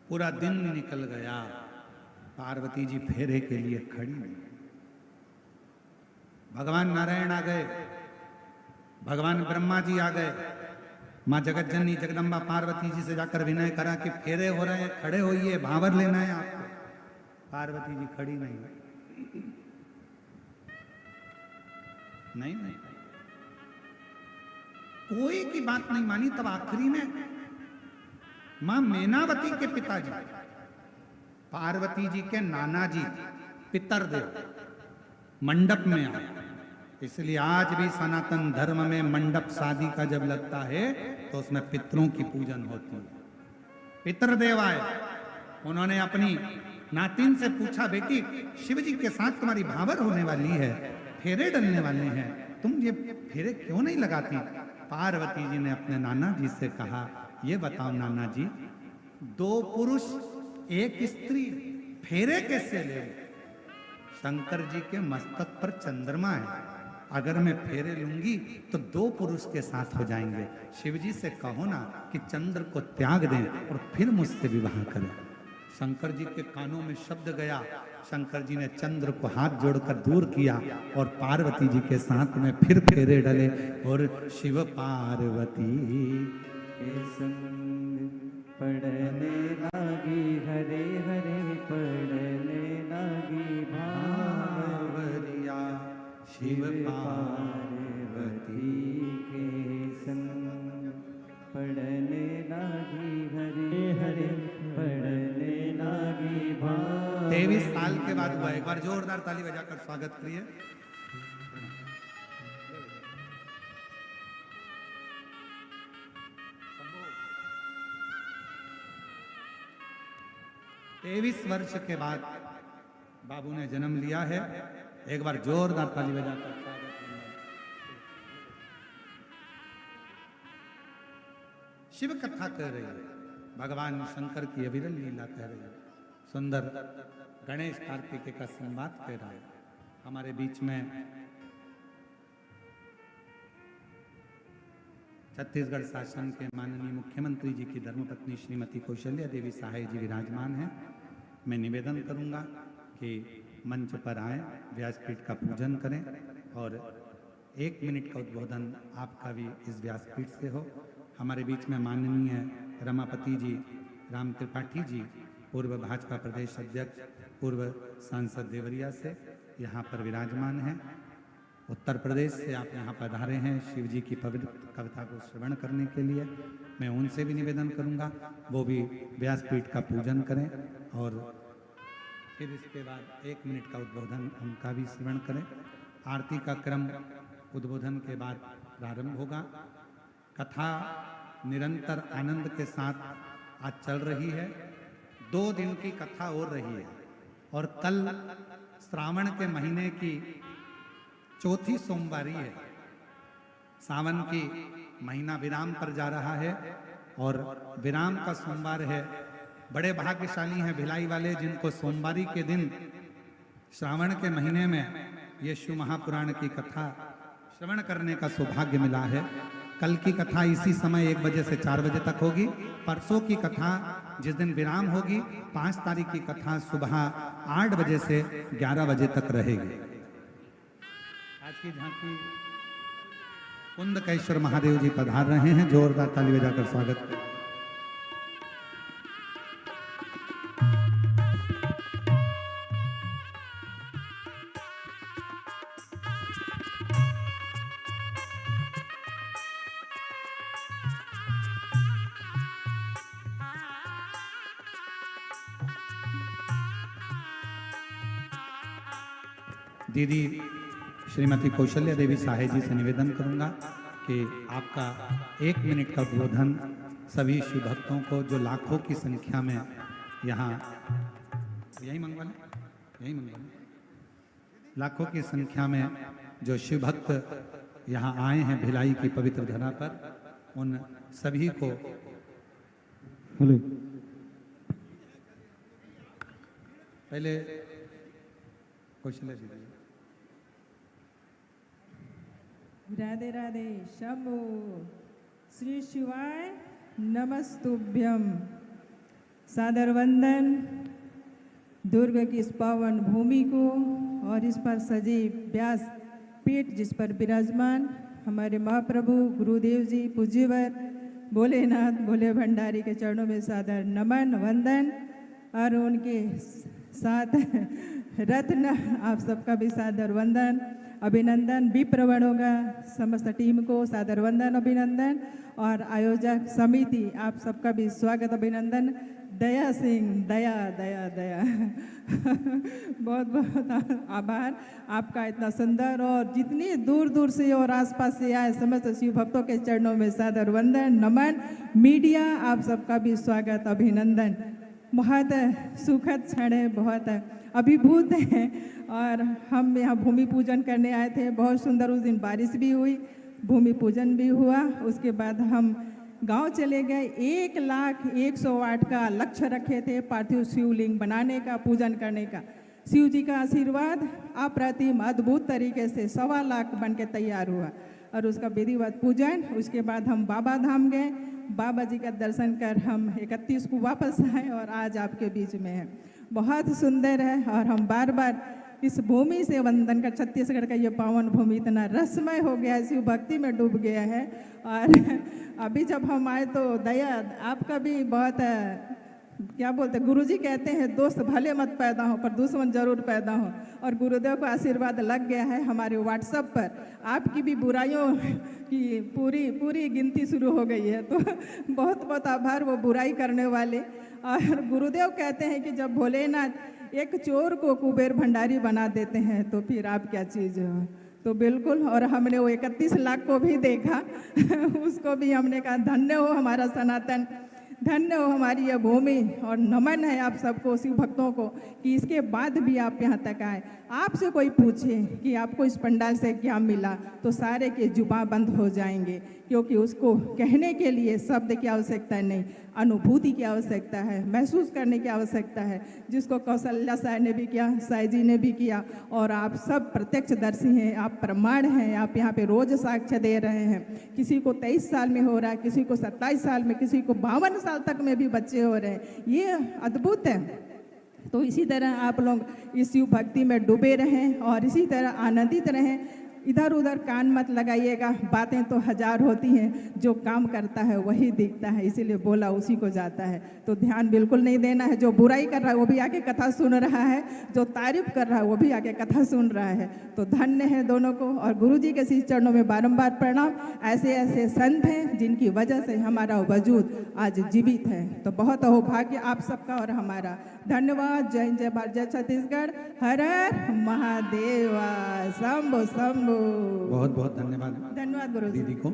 पूरा दिन निकल गया, पार्वती जी फेरे के लिए खड़ी नहीं। भगवान नारायण आ गए, भगवान ब्रह्मा जी आ गए। मां जगत जननी जगदम्बा पार्वती जी से जाकर विनय करा कि फेरे हो रहे हैं, खड़े होइए, भावर लेना है आपको। पार्वती जी खड़ी नहीं। नहीं, कोई की बात नहीं मानी। तब आखिरी में मां मैनावती के पिताजी, पार्वती जी के नाना जी पितरदेव मंडप में आए। इसलिए आज भी सनातन धर्म में मंडप शादी का जब लगता है तो उसमें पितरों की पूजन होती है। पितरदेव आए, उन्होंने अपनी नातिन से पूछा, बेटी शिव जी के साथ तुम्हारी भावर होने वाली है, फेरे डलने वाले हैं, तुम ये फेरे क्यों नहीं लगाती? पार्वती जी ने अपने नाना जी से कहा, ये बताओ नाना जी, 2 पुरुष 1 स्त्री फेरे कैसे ले? शंकर जी के मस्तक पर चंद्रमा है, अगर मैं फेरे लूंगी तो 2 पुरुष के साथ हो जाएंगे। शिव जी से कहो ना कि चंद्र को त्याग दें और फिर मुझसे विवाह करें। शंकर जी के कानों में शब्द गया, शंकर जी ने चंद्र को हाथ जोड़कर दूर किया और पार्वती जी के साथ में फिर फेरे डले। और शिव पार्वती के संग पड़ने लागी हरे हरे, पड़ने लागी भावरिया। शिव पार्वती के संग पड़ने लागी हरे हरे, पड़ने लागी भावरिया। 23 साल के बाद हुआ। एक बार जोरदार ताली बजाकर स्वागत करिए। 23 वर्ष के बाद बाबू ने जन्म लिया है। एक बार जोरदार ताली बजाकर स्वागत करिए। शिव कथा कह रही है, भगवान शंकर की अविरल लीला कह रही है, सुंदर गणेश कार्तिकेय का संवाद कह रहा है। हमारे बीच में छत्तीसगढ़ शासन के माननीय मुख्यमंत्री जी की धर्मपत्नी श्रीमती कौशल्या देवी सहाय जी विराजमान हैं। मैं निवेदन करूंगा कि मंच पर आए, व्यासपीठ का पूजन करें और 1 मिनट का उद्बोधन आपका भी इस व्यासपीठ से हो। हमारे बीच में माननीय रमापति जी, राम त्रिपाठी जी, पूर्व भाजपा प्रदेश अध्यक्ष, पूर्व सांसद देवरिया से यहाँ पर विराजमान हैं। उत्तर प्रदेश से आप यहाँ पधारे हैं शिव जी की पवित्र कविता को श्रवण करने के लिए। मैं उनसे भी निवेदन करूँगा वो भी व्यासपीठ का पूजन करें और फिर इसके बाद 1 मिनट का उद्बोधन उनका भी श्रवण करें। आरती का क्रम उद्बोधन के बाद प्रारंभ होगा। कथा निरंतर आनंद के साथ आज चल रही है। 2 दिन की कथा और रही है और कल श्रावण के महीने की चौथी सोमवारी है। सावन की महीना विराम पर जा रहा है और विराम का सोमवार है। बड़े भाग्यशाली हैं भिलाई वाले जिनको सोमवारी के दिन श्रावण के महीने में ये शिव महापुराण की कथा श्रवण करने का सौभाग्य मिला है। कल की कथा इसी समय 1 बजे से 4 बजे तक होगी। परसों की कथा जिस दिन विराम होगी 5 तारीख की कथा सुबह 8 बजे से 11 बजे तक रहेगी। आज की झांकी कुंदकेश्वर महादेव जी पधार रहे हैं। जोरदार ताली बजाकर स्वागत करें। दीदी श्रीमती कौशल्या देवी साहे जी से निवेदन करूंगा कि आपका 1 मिनट का उद्बोधन सभी शिव भक्तों को जो लाखों की संख्या में यहाँ यही मंगवा लें, यही मंगवा लें। लाखों की संख्या में जो शिव भक्त यहाँ आए हैं भिलाई की पवित्र धरा पर, उन सभी को हेलो पहले कौशल्या जी राधे राधे। शंभो श्री शिवाय नमस्तुभ्यम। सादर वंदन दुर्ग की इस पावन भूमि को और इस पर सजे व्यास पीठ जिस पर विराजमान हमारे महाप्रभु गुरुदेव जी पूज्यवर भोलेनाथ भोले भंडारी के चरणों में सादर नमन वंदन और उनके साथ रत्न आप सबका भी सादर वंदन अभिनंदन। विप्रवणों का समस्त टीम को सादर वंदन अभिनंदन और आयोजक समिति आप सबका भी स्वागत अभिनंदन। दया सिंह दया दया दया बहुत बहुत आभार आपका, इतना सुंदर और जितनी दूर दूर से और आसपास से आए समस्त शिव भक्तों के चरणों में सादर वंदन नमन। मीडिया आप सबका भी स्वागत अभिनंदन। बहुत सुखद क्षण है, बहुत अभिभूत हैं और हम यहाँ भूमि पूजन करने आए थे। बहुत सुंदर उस दिन बारिश भी हुई, भूमि पूजन भी हुआ। उसके बाद हम गांव चले गए। 1,01,08 का लक्ष्य रखे थे पार्थिव शिवलिंग बनाने का, पूजन करने का। शिव जी का आशीर्वाद अप्रतिम अद्भुत तरीके से 1.25 लाख बन के तैयार हुआ और उसका विधिवत पूजन। उसके बाद हम बाबा धाम गए, बाबा जी का दर्शन कर हम 31 को वापस आए और आज आपके बीच में है। बहुत सुंदर है और हम बार बार इस भूमि से वंदन कर, छत्तीसगढ़ का ये पावन भूमि इतना रसमय हो गया है, शिव भक्ति में डूब गया है। और अभी जब हम आए तो दया आपका भी बहुत क्या बोलते गुरुजी कहते हैं दोस्त भले मत पैदा हो पर दुश्मन जरूर पैदा हो, और गुरुदेव का आशीर्वाद लग गया है। हमारे व्हाट्सएप पर आपकी भी बुराइयों की पूरी गिनती शुरू हो गई है, तो बहुत बहुत आभार वो बुराई करने वाले। और गुरुदेव कहते हैं कि जब भोलेनाथ एक चोर को कुबेर भंडारी बना देते हैं तो फिर आप क्या चीज़ हो। तो बिल्कुल, और हमने वो 31 लाख को भी देखा उसको भी हमने कहा धन्य हो हमारा सनातन, धन्य हो हमारी यह भूमि। और नमन है आप सबको शिव भक्तों को कि इसके बाद भी आप यहाँ तक आए। आपसे कोई पूछे कि आपको इस पंडाल से क्या मिला तो सारे के जुबान बंद हो जाएंगे, क्योंकि उसको कहने के लिए शब्द की आवश्यकता नहीं, अनुभूति की आवश्यकता है, महसूस करने की आवश्यकता है, जिसको कौशल्या साय ने भी किया, साई जी ने भी किया। और आप सब प्रत्यक्षदर्शी हैं, आप प्रमाण हैं, आप यहाँ पे रोज साक्ष्य दे रहे हैं। किसी को 23 साल में हो रहा है, किसी को 27 साल में, किसी को 52 साल तक में भी बच्चे हो रहे हैं। ये अद्भुत है। तो इसी तरह आप लोग इस शिव भक्ति में डूबे रहें और इसी तरह आनंदित रहें। इधर उधर कान मत लगाइएगा, बातें तो 1000 होती हैं, जो काम करता है वही दिखता है, इसीलिए बोला उसी को जाता है। तो ध्यान बिल्कुल नहीं देना है। जो बुराई कर रहा है वो भी आके कथा सुन रहा है, जो तारीफ कर रहा है वो भी आके कथा सुन रहा है। तो धन्य है दोनों को। और गुरु जी के शीश चरणों में बारंबार प्रणाम। ऐसे ऐसे संत हैं जिनकी वजह से हमारा वजूद आज जीवित है। तो बहुत अहोभाग्य आप सबका और हमारा। धन्यवाद। जय जय भारत, जय छत्तीसगढ़, हर हर महादेवा, शंभो शंभो। बहुत बहुत धन्यवाद धन्यवाद गुरु जी। दीदी को।